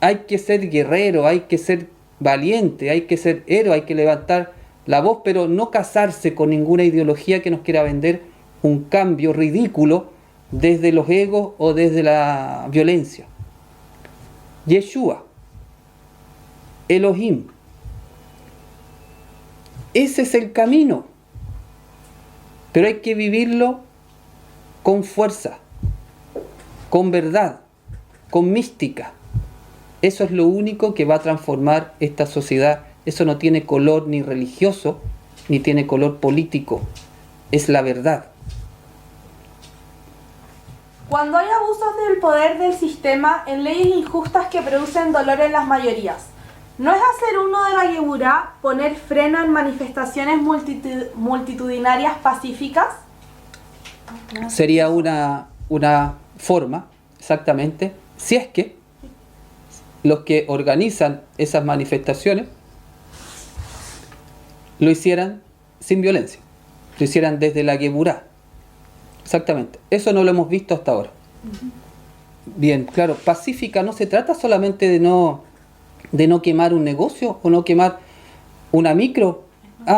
Hay que ser guerrero, hay que ser valiente, hay que ser héroe, hay que levantar la voz, pero no casarse con ninguna ideología que nos quiera vender un cambio ridículo desde los egos o desde la violencia. Yeshua, Elohim, ese es el camino, pero hay que vivirlo con fuerza, con verdad, con mística. Eso es lo único que va a transformar esta sociedad. Eso no tiene color ni religioso, ni tiene color político. Es la verdad. Cuando hay abusos del poder del sistema en leyes injustas que producen dolor en las mayorías, ¿no es hacer uno de la Geburá poner freno en manifestaciones multitudinarias pacíficas? Sería una forma, exactamente, si es que los que organizan esas manifestaciones lo hicieran sin violencia, lo hicieran desde la Geburá. Exactamente, eso no lo hemos visto hasta ahora. Bien, claro, pacífica no se trata solamente de no quemar un negocio o no quemar una micro.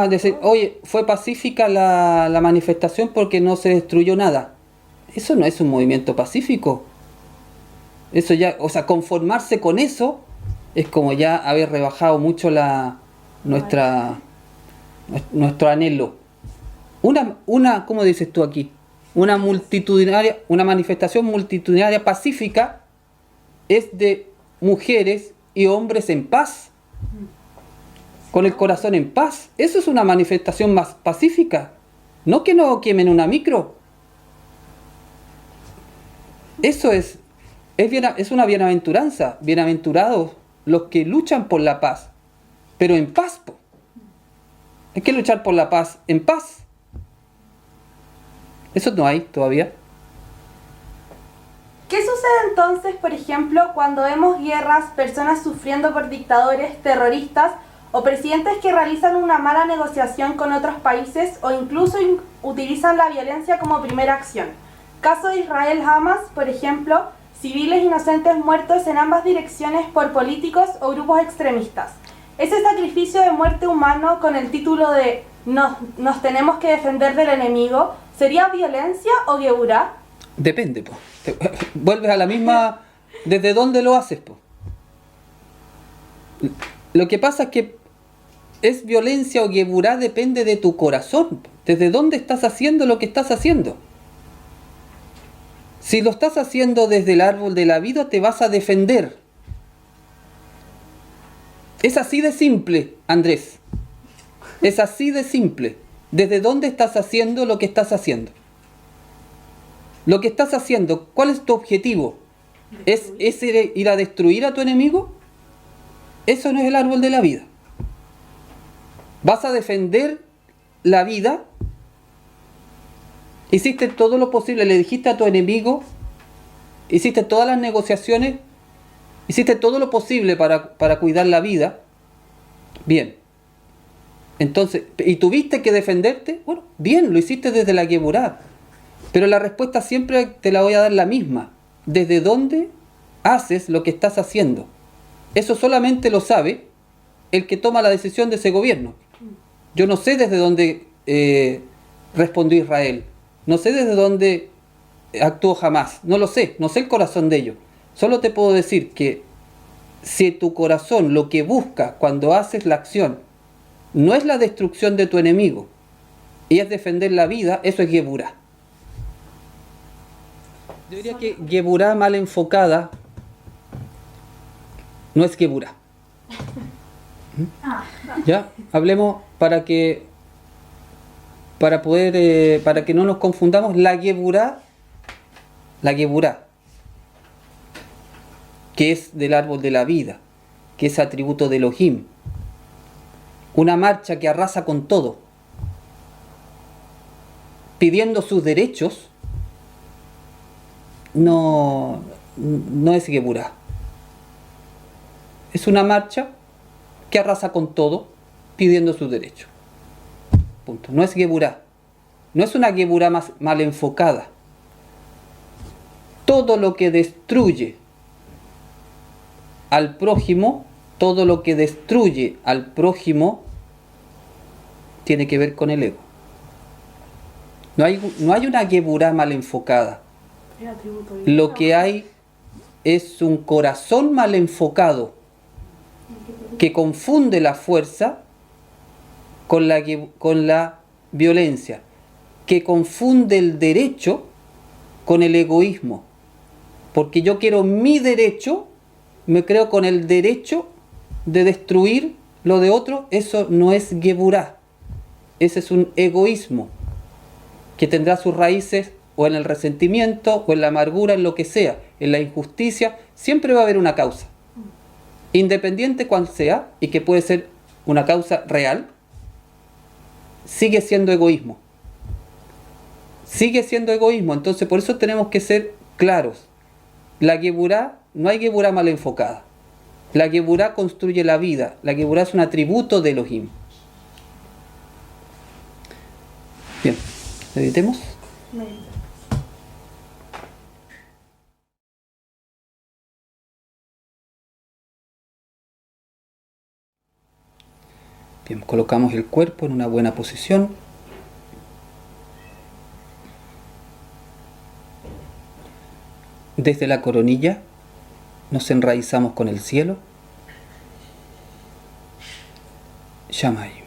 Decir, oye, fue pacífica la manifestación porque no se destruyó nada. Eso no es un movimiento pacífico. Eso ya, o sea, conformarse con eso es como ya haber rebajado mucho nuestro anhelo. ¿Cómo dices tú aquí? una manifestación multitudinaria pacífica es de mujeres y hombres en paz, con el corazón en paz. Eso es una manifestación más pacífica, no que no quemen una micro. Eso es una bienaventuranza. Bienaventurados los que luchan por la paz, pero en paz. Hay que luchar por la paz en paz. Eso no hay todavía. ¿Qué sucede entonces, por ejemplo, cuando vemos guerras, personas sufriendo por dictadores, terroristas o presidentes que realizan una mala negociación con otros países o incluso utilizan la violencia como primera acción? Caso de Israel-Hamas, por ejemplo, civiles inocentes muertos en ambas direcciones por políticos o grupos extremistas. Ese sacrificio de muerte humano con el título de nos tenemos que defender del enemigo, ¿sería violencia o Geburá? Depende, po. Vuelves a la misma. ¿Desde dónde lo haces, po? Lo que pasa es que es violencia o Geburá depende de tu corazón. ¿Desde dónde estás haciendo lo que estás haciendo? Si lo estás haciendo desde el árbol de la vida, te vas a defender. Es así de simple, Andrés. Es así de simple. ¿Desde dónde estás haciendo lo que estás haciendo? Lo que estás haciendo, ¿cuál es tu objetivo? ¿Es ir a destruir a tu enemigo? Eso no es el árbol de la vida. ¿Vas a defender la vida? Hiciste todo lo posible, le dijiste a tu enemigo, hiciste todas las negociaciones, hiciste todo lo posible para cuidar la vida. Bien. Entonces, ¿y tuviste que defenderte? Bueno, bien, lo hiciste desde la Geburá. Pero la respuesta siempre te la voy a dar la misma. ¿Desde dónde haces lo que estás haciendo? Eso solamente lo sabe el que toma la decisión de ese gobierno. Yo no sé desde dónde respondió Israel. No sé desde dónde actuó Hamás. No lo sé. No sé el corazón de ellos. Solo te puedo decir que si tu corazón lo que busca cuando haces la acción no es la destrucción de tu enemigo y es defender la vida, eso es Geburá. Yo diría que Geburá mal enfocada no es Geburá. Ya, hablemos para que no nos confundamos. La Geburá, que es del árbol de la vida, que es atributo de Elohim, una marcha que arrasa con todo, pidiendo sus derechos, no es Geburá. Es una marcha que arrasa con todo, pidiendo sus derechos. Punto. No es Geburá. No es una Geburá mal enfocada. Todo lo que destruye al prójimo, tiene que ver con el ego. No hay una Geburá mal enfocada. Lo que hay es un corazón mal enfocado que confunde la fuerza con la violencia, que confunde el derecho con el egoísmo. Porque yo quiero mi derecho, me creo con el derecho de destruir lo de otro. Eso no es Geburá. Ese es un egoísmo que tendrá sus raíces o en el resentimiento, o en la amargura, en lo que sea, en la injusticia. Siempre va a haber una causa, independiente cuál sea, y que puede ser una causa real. Sigue siendo egoísmo. Entonces por eso tenemos que ser claros. La Geburá, no hay Geburá mal enfocada. La Geburá construye la vida. La Geburá es un atributo de Elohim. Bien, meditemos. Bien, colocamos el cuerpo en una buena posición. Desde la coronilla nos enraizamos con el cielo. Shamayim.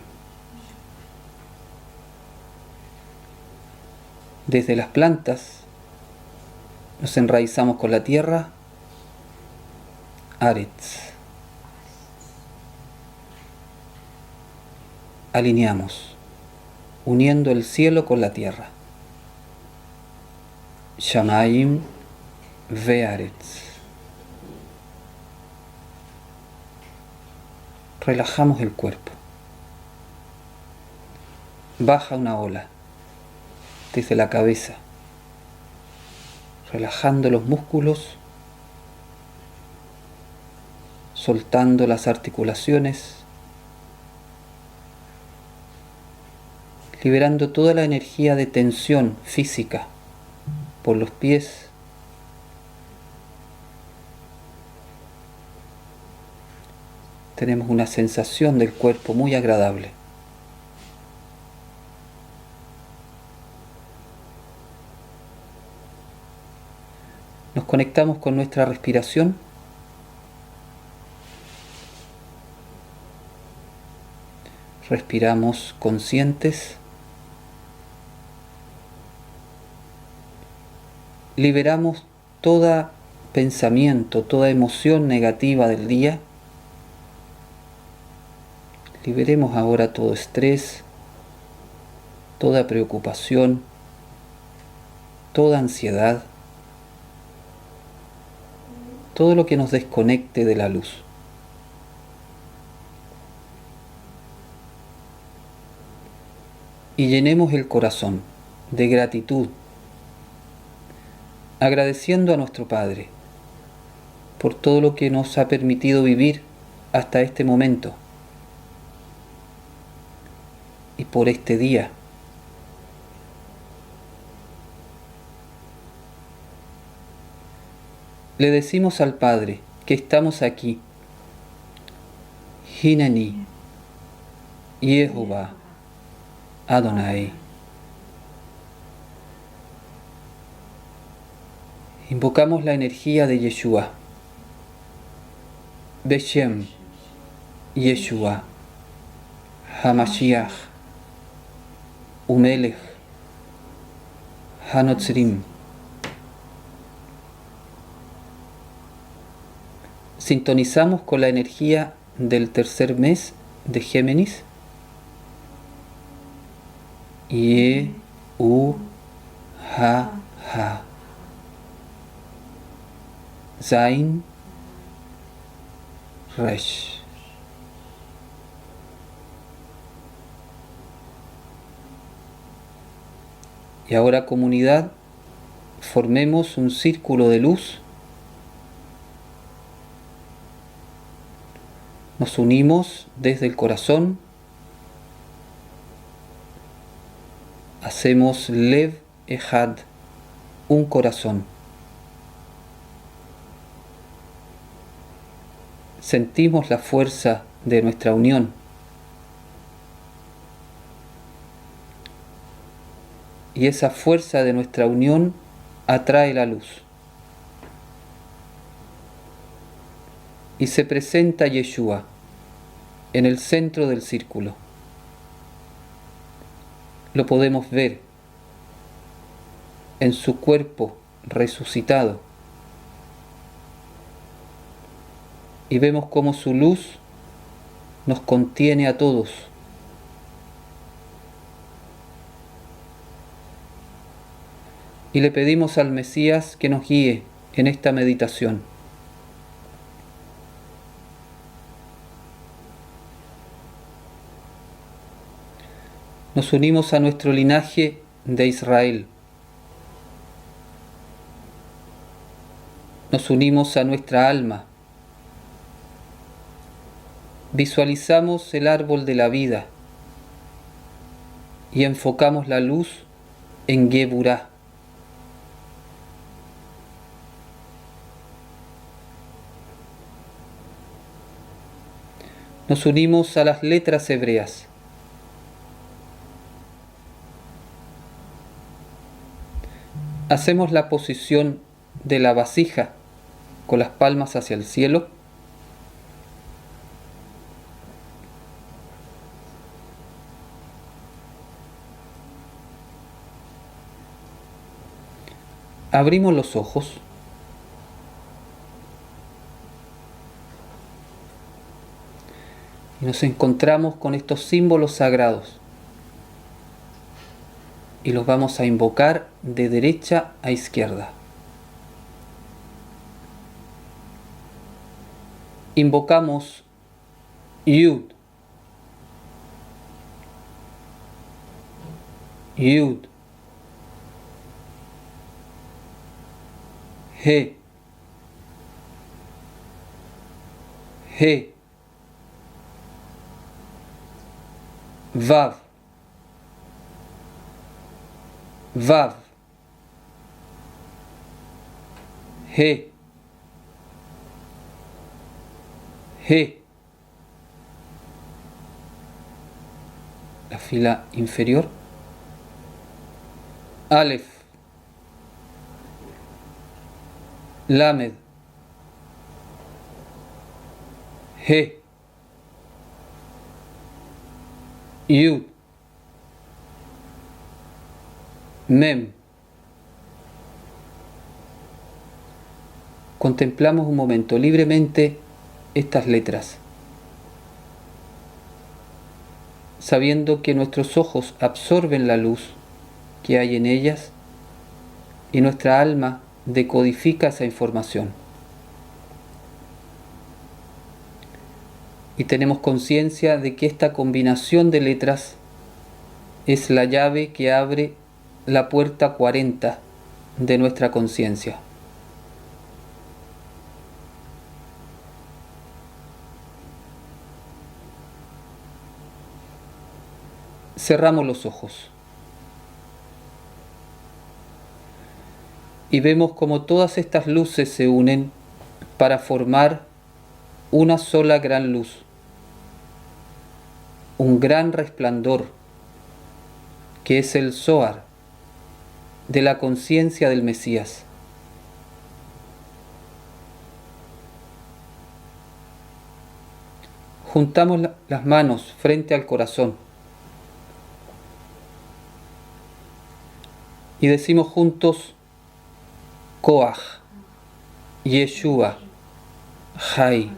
Desde las plantas nos enraizamos con la tierra, Aretz. Alineamos, uniendo el cielo con la tierra. Shamayim ve'aretz. Relajamos el cuerpo. Baja una ola desde la cabeza, relajando los músculos, soltando las articulaciones, liberando toda la energía de tensión física por los pies, tenemos una sensación del cuerpo muy agradable. Nos conectamos con nuestra respiración. Respiramos conscientes. Liberamos todo pensamiento, toda emoción negativa del día. Liberemos ahora todo estrés, toda preocupación, toda ansiedad, todo lo que nos desconecte de la luz. Y llenemos el corazón de gratitud, agradeciendo a nuestro Padre por todo lo que nos ha permitido vivir hasta este momento y por este día. Le decimos al Padre que estamos aquí. Hineni, Yehová, Adonai. Invocamos la energía de Yeshua. Beshem, Yeshua, Hamashiach, Umelech, Hanotzrim. Sintonizamos con la energía del tercer mes de Géminis. Ha. Zain Resh. Y ahora, comunidad, formemos un círculo de luz. Nos unimos desde el corazón. Hacemos Lev Echad, un corazón. Sentimos la fuerza de nuestra unión. Y esa fuerza de nuestra unión atrae la luz. Y se presenta Yeshua en el centro del círculo. Lo podemos ver en su cuerpo resucitado. Y vemos cómo su luz nos contiene a todos. Y le pedimos al Mesías que nos guíe en esta meditación. Nos unimos a nuestro linaje de Israel. Nos unimos a nuestra alma. Visualizamos el árbol de la vida y enfocamos la luz en Geburah. Nos unimos a las letras hebreas. Hacemos la posición de la vasija con las palmas hacia el cielo. Abrimos los ojos. Y nos encontramos con estos símbolos sagrados. Y los vamos a invocar de derecha a izquierda. Invocamos Yud, Yud, He, He, Vav, Vav, He, He. La fila inferior. Aleph, Lamed, He, Yud, Mem. Contemplamos un momento libremente estas letras, sabiendo que nuestros ojos absorben la luz que hay en ellas y nuestra alma decodifica esa información. Y tenemos conciencia de que esta combinación de letras es la llave que abre la puerta 40 de nuestra conciencia. Cerramos los ojos y vemos como todas estas luces se unen para formar una sola gran luz, un gran resplandor que es el Zohar de la conciencia del Mesías. Juntamos las manos frente al corazón y decimos juntos: Koach, Yeshua, Jai.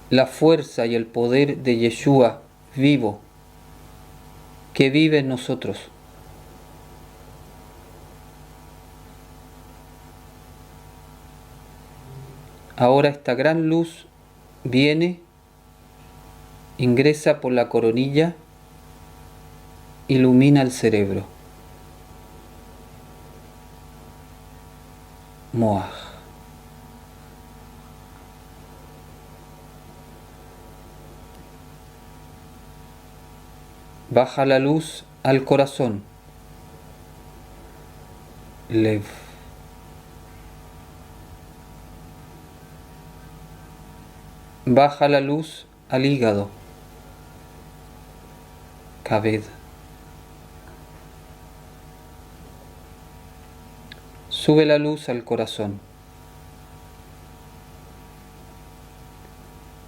La fuerza y el poder de Yeshua vivo, que vive en nosotros. Ahora esta gran luz viene, ingresa por la coronilla, ilumina el cerebro. Moaj. Baja la luz al corazón. Lev. Baja la luz al hígado. Kaved. Sube la luz al corazón.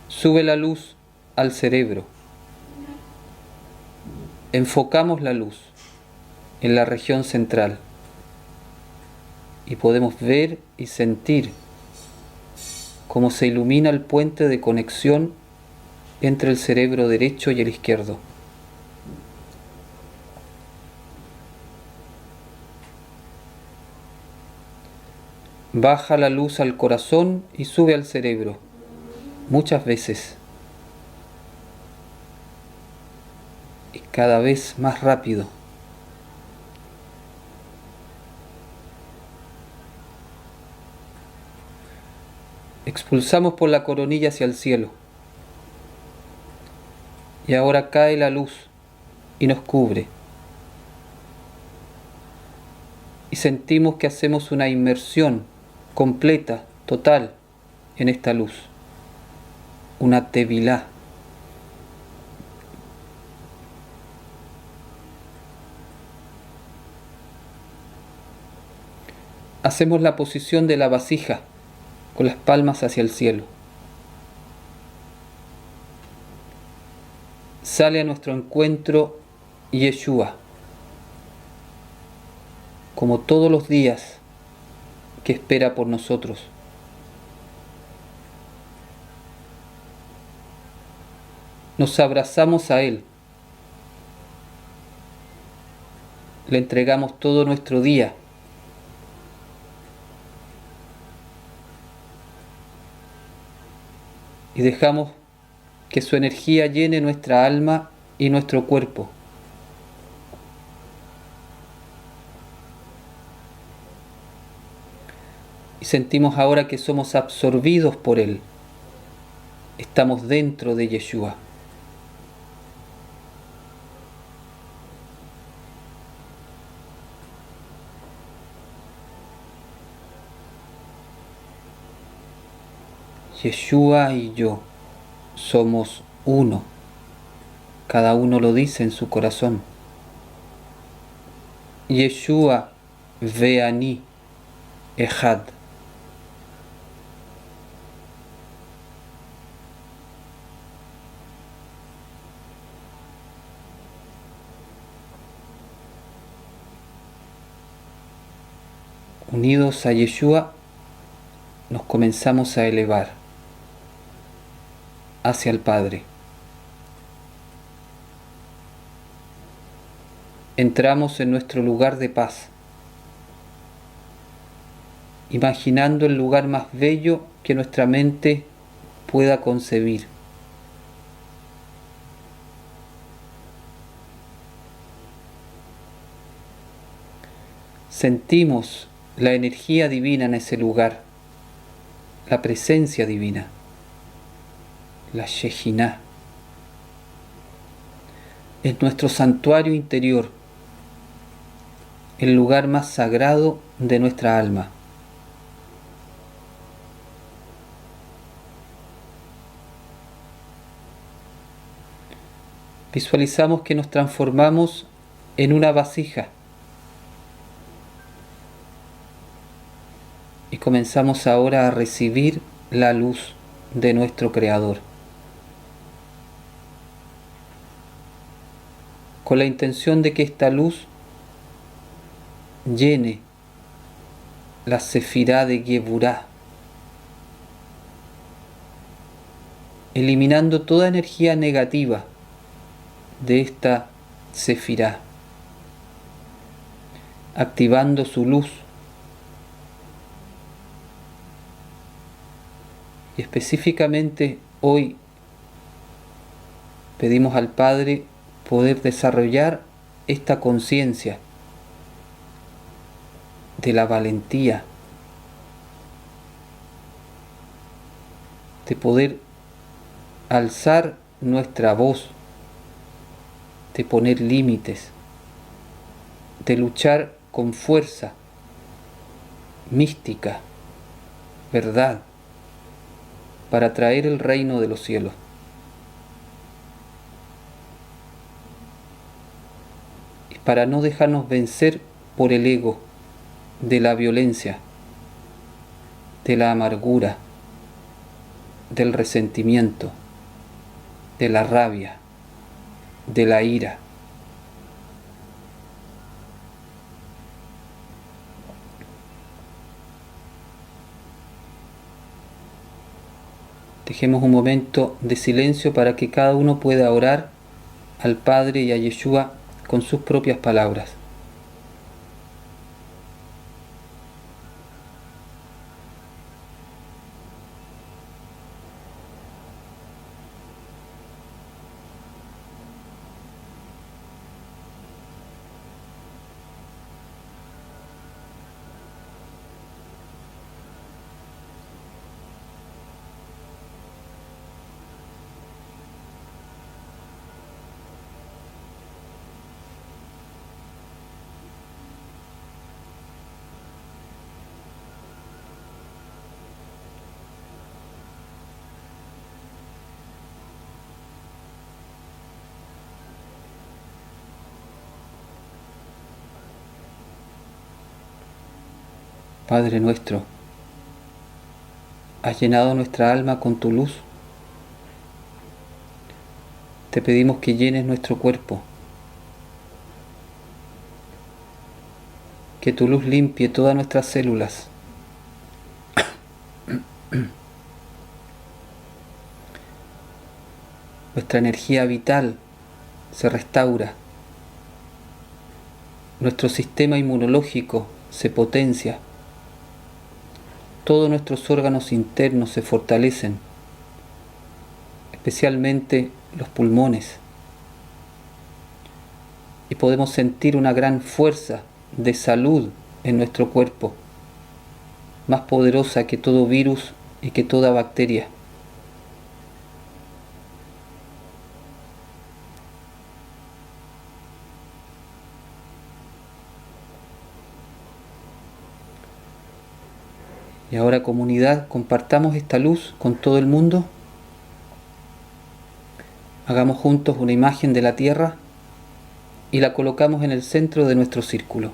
Sube la luz al cerebro. Enfocamos la luz en la región central y podemos ver y sentir cómo se ilumina el puente de conexión entre el cerebro derecho y el izquierdo. Baja la luz al corazón y sube al cerebro, muchas veces, y cada vez más rápido. Expulsamos por la coronilla hacia el cielo, y ahora cae la luz y nos cubre, y sentimos que hacemos una inmersión completa, total, en esta luz, una tevilá. Hacemos la posición de la vasija con las palmas hacia el cielo. Sale a nuestro encuentro Yeshua. como todos los días, que espera por nosotros. Nos abrazamos a Él, le entregamos todo nuestro día. Y dejamos que su energía llene nuestra alma y nuestro cuerpo. Y sentimos ahora que somos absorbidos por Él. Estamos dentro de Yeshua. Yeshua y yo somos uno. Cada uno lo dice en su corazón. Yeshua ve'ani echad. Unidos a Yeshua, nos comenzamos a elevar hacia el Padre. Entramos en nuestro lugar de paz, imaginando el lugar más bello que nuestra mente pueda concebir. Sentimos la energía divina en ese lugar, la presencia divina, la Shejinah. Es nuestro santuario interior, el lugar más sagrado de nuestra alma. Visualizamos que nos transformamos en una vasija y comenzamos ahora a recibir la luz de nuestro Creador, con la intención de que esta luz llene la sefirá de Geburah, eliminando toda energía negativa de esta sefirá, activando su luz. Y específicamente hoy pedimos al Padre poder desarrollar esta conciencia de la valentía, de poder alzar nuestra voz, de poner límites, de luchar con fuerza mística, verdad, para traer el reino de los cielos. Y para no dejarnos vencer por el ego de la violencia, de la amargura, del resentimiento, de la rabia, de la ira. Dejemos un momento de silencio para que cada uno pueda orar al Padre y a Yeshua con sus propias palabras. Padre nuestro, has llenado nuestra alma con tu luz. Te pedimos que llenes nuestro cuerpo, Que tu luz limpie todas nuestras células. Nuestra energía vital se restaura. Nuestro sistema inmunológico se potencia. Todos nuestros órganos internos se fortalecen, especialmente los pulmones. Y podemos sentir una gran fuerza de salud en nuestro cuerpo, más poderosa que todo virus y que toda bacteria. Y ahora, comunidad, compartamos esta luz con todo el mundo. Hagamos juntos una imagen de la Tierra y la colocamos en el centro de nuestro círculo.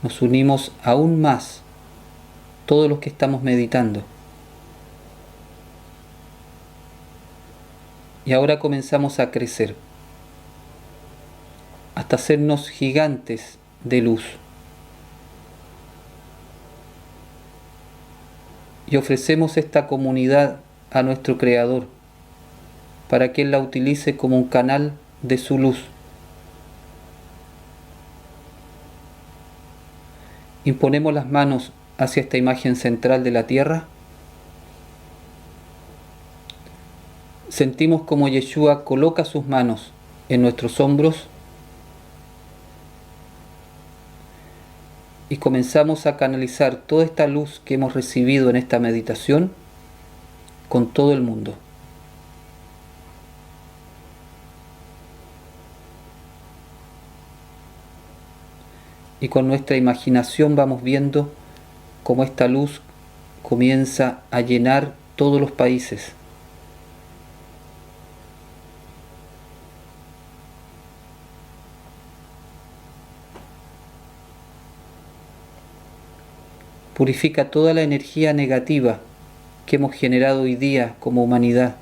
Nos unimos aún más todos los que estamos meditando. Y ahora comenzamos a crecer hasta hacernos gigantes de luz. Y ofrecemos esta comunidad a nuestro Creador para que Él la utilice como un canal de su luz. Imponemos las manos hacia esta imagen central de la Tierra. Sentimos como Yeshua coloca sus manos en nuestros hombros y comenzamos a canalizar toda esta luz que hemos recibido en esta meditación con todo el mundo. Y con nuestra imaginación vamos viendo cómo esta luz comienza a llenar todos los países. Purifica toda la energía negativa que hemos generado hoy día como humanidad.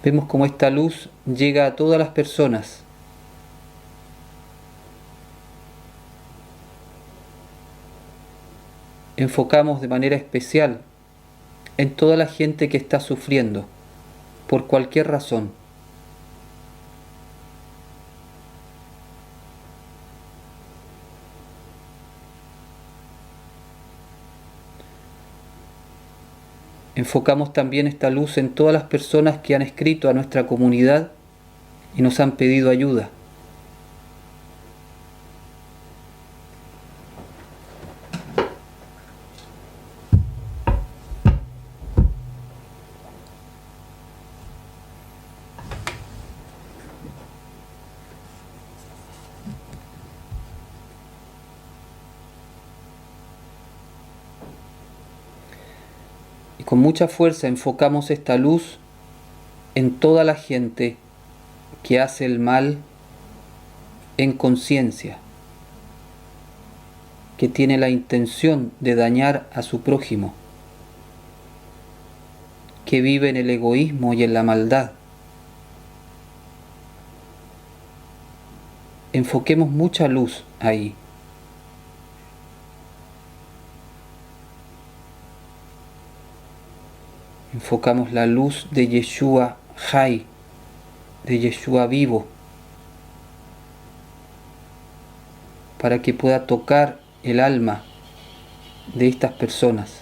Vemos cómo esta luz llega a todas las personas. Enfocamos de manera especial en toda la gente que está sufriendo por cualquier razón. Enfocamos también esta luz en todas las personas que han escrito a nuestra comunidad y nos han pedido ayuda. Con mucha fuerza enfocamos esta luz en toda la gente que hace el mal en conciencia, que tiene la intención de dañar a su prójimo, que vive en el egoísmo y en la maldad. Enfoquemos mucha luz ahí. Enfocamos la luz de Yeshua Jai, de Yeshua vivo, para que pueda tocar el alma de estas personas.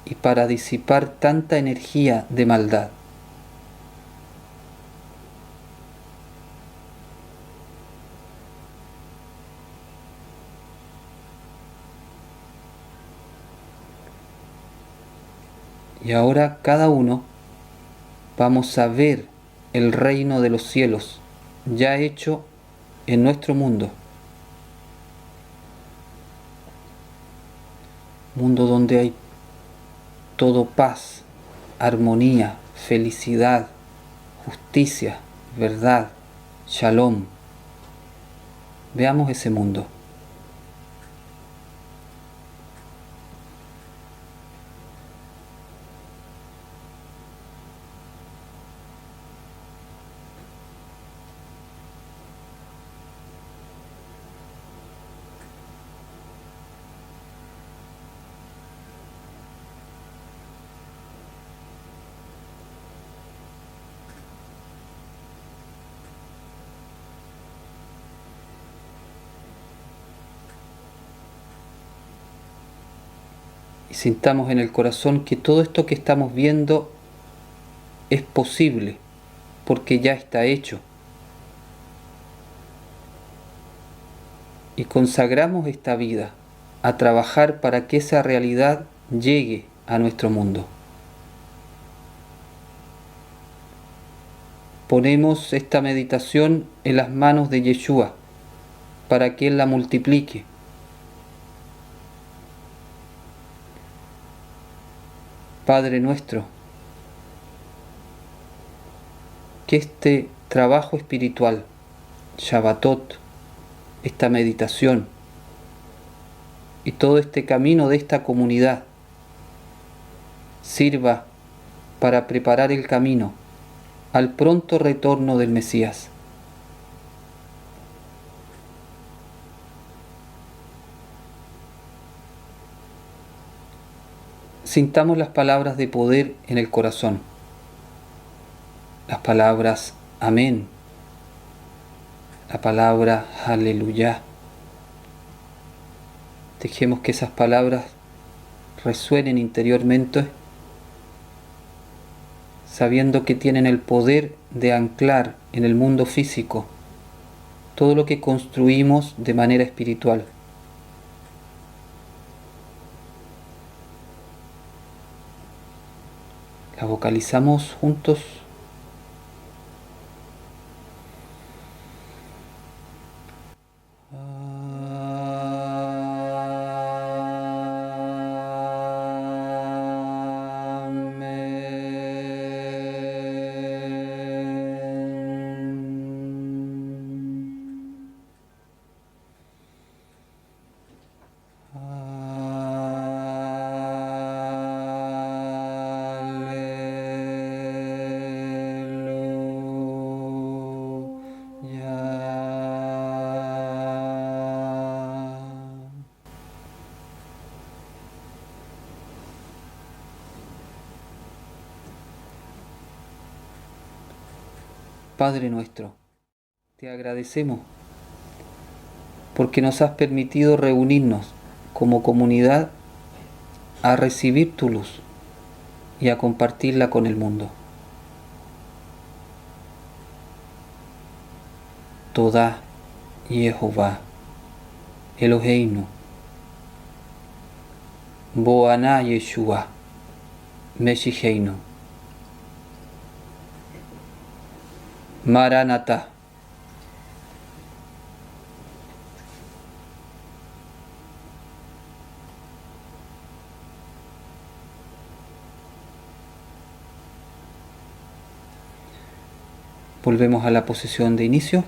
Y para disipar tanta energía de maldad. Y ahora cada uno vamos a ver el reino de los cielos ya hecho en nuestro mundo. Mundo donde hay todo paz, armonía, felicidad, justicia, verdad, shalom. Veamos ese mundo. Y sintamos en el corazón que todo esto que estamos viendo es posible, porque ya está hecho. Y consagramos esta vida a trabajar para que esa realidad llegue a nuestro mundo. Ponemos esta meditación en las manos de Yeshua para que Él la multiplique. Padre nuestro, que este trabajo espiritual, Shabbatot, esta meditación y todo este camino de esta comunidad sirva para preparar el camino al pronto retorno del Mesías. Sintamos las palabras de poder en el corazón, las palabras amén, la palabra aleluya. Dejemos que esas palabras resuenen interiormente, sabiendo que tienen el poder de anclar en el mundo físico todo lo que construimos de manera espiritual. La vocalizamos juntos. Padre nuestro, te agradecemos porque nos has permitido reunirnos como comunidad a recibir tu luz y a compartirla con el mundo. Todá Yehová Eloheinu Boaná Yeshua Meshiheinu Maranatá. Volvemos a la posición de inicio,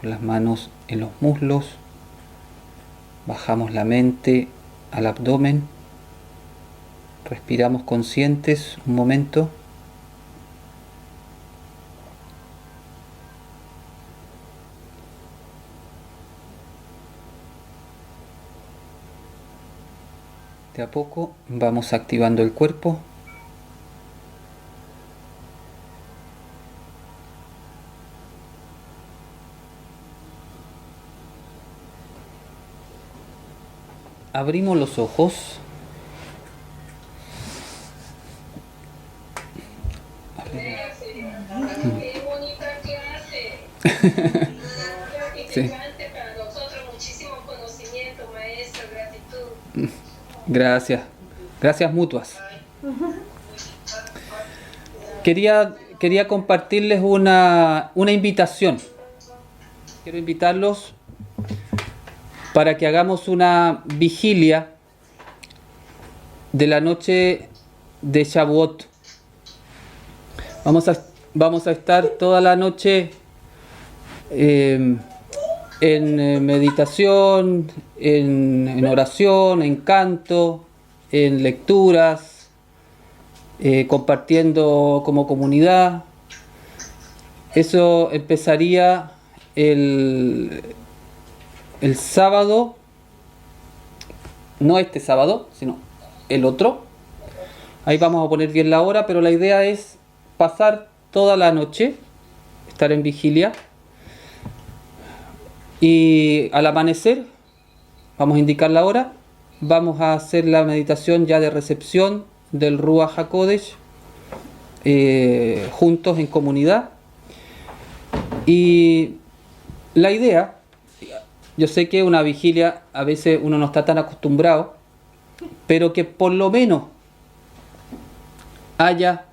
con las manos en los muslos, bajamos la mente al abdomen, respiramos conscientes un momento. De a poco vamos activando el cuerpo. Abrimos los ojos. Qué bonita clase. Sí. Para nosotros muchísimo conocimiento, maestro, gratitud. Gracias mutuas. Quería compartirles una invitación. Quiero invitarlos para que hagamos una vigilia de la noche de Shavuot. Vamos a estar toda la noche en meditación, en oración, en canto, en lecturas, compartiendo como comunidad. Eso empezaría el sábado, no este sábado, sino el otro. Ahí vamos a poner bien la hora, pero la idea es pasar toda la noche, estar en vigilia. Y al amanecer, vamos a indicar la hora, vamos a hacer la meditación ya de recepción del Ruach HaKodesh, juntos en comunidad. Y la idea, yo sé que una vigilia a veces uno no está tan acostumbrado, pero que por lo menos haya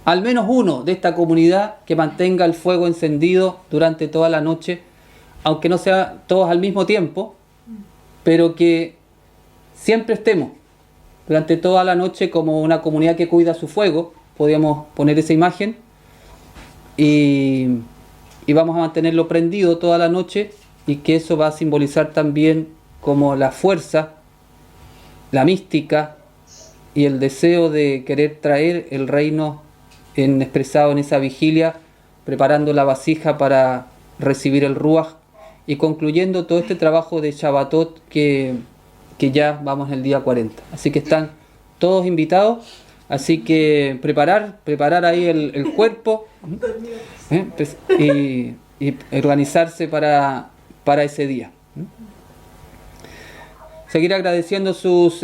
al menos uno de esta comunidad que mantenga el fuego encendido durante toda la noche, aunque no sea todos al mismo tiempo, pero que siempre estemos durante toda la noche como una comunidad que cuida su fuego. Podríamos poner esa imagen y vamos a mantenerlo prendido toda la noche, y que eso va a simbolizar también como la fuerza, la mística y el deseo de querer traer el reino expresado en esa vigilia, preparando la vasija para recibir el Ruach y concluyendo todo este trabajo de Shabbatot que ya vamos en el día 40. Así que están todos invitados, así que preparar ahí el cuerpo, y organizarse para ese día. Seguir agradeciendo sus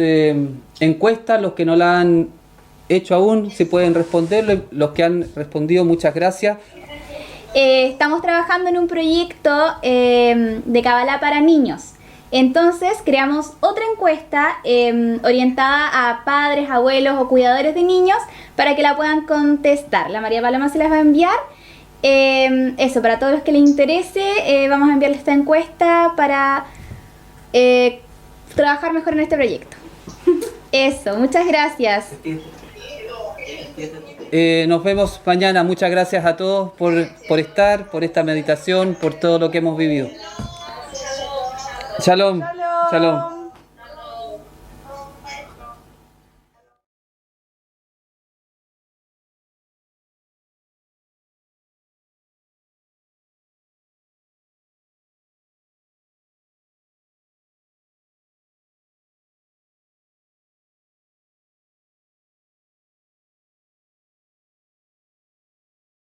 encuestas, los que no la han hecho aún, si pueden responderlo, los que han respondido, muchas gracias. Estamos trabajando en un proyecto de Kabbalah para niños. Entonces creamos otra encuesta orientada a padres, abuelos o cuidadores de niños para que la puedan contestar. La María Paloma se las va a enviar. Eso, para todos los que les interese, vamos a enviarles esta encuesta para trabajar mejor en este proyecto. Eso, muchas gracias. Nos vemos mañana. Muchas gracias a todos por estar, por esta meditación, por todo lo que hemos vivido. Shalom. Shalom.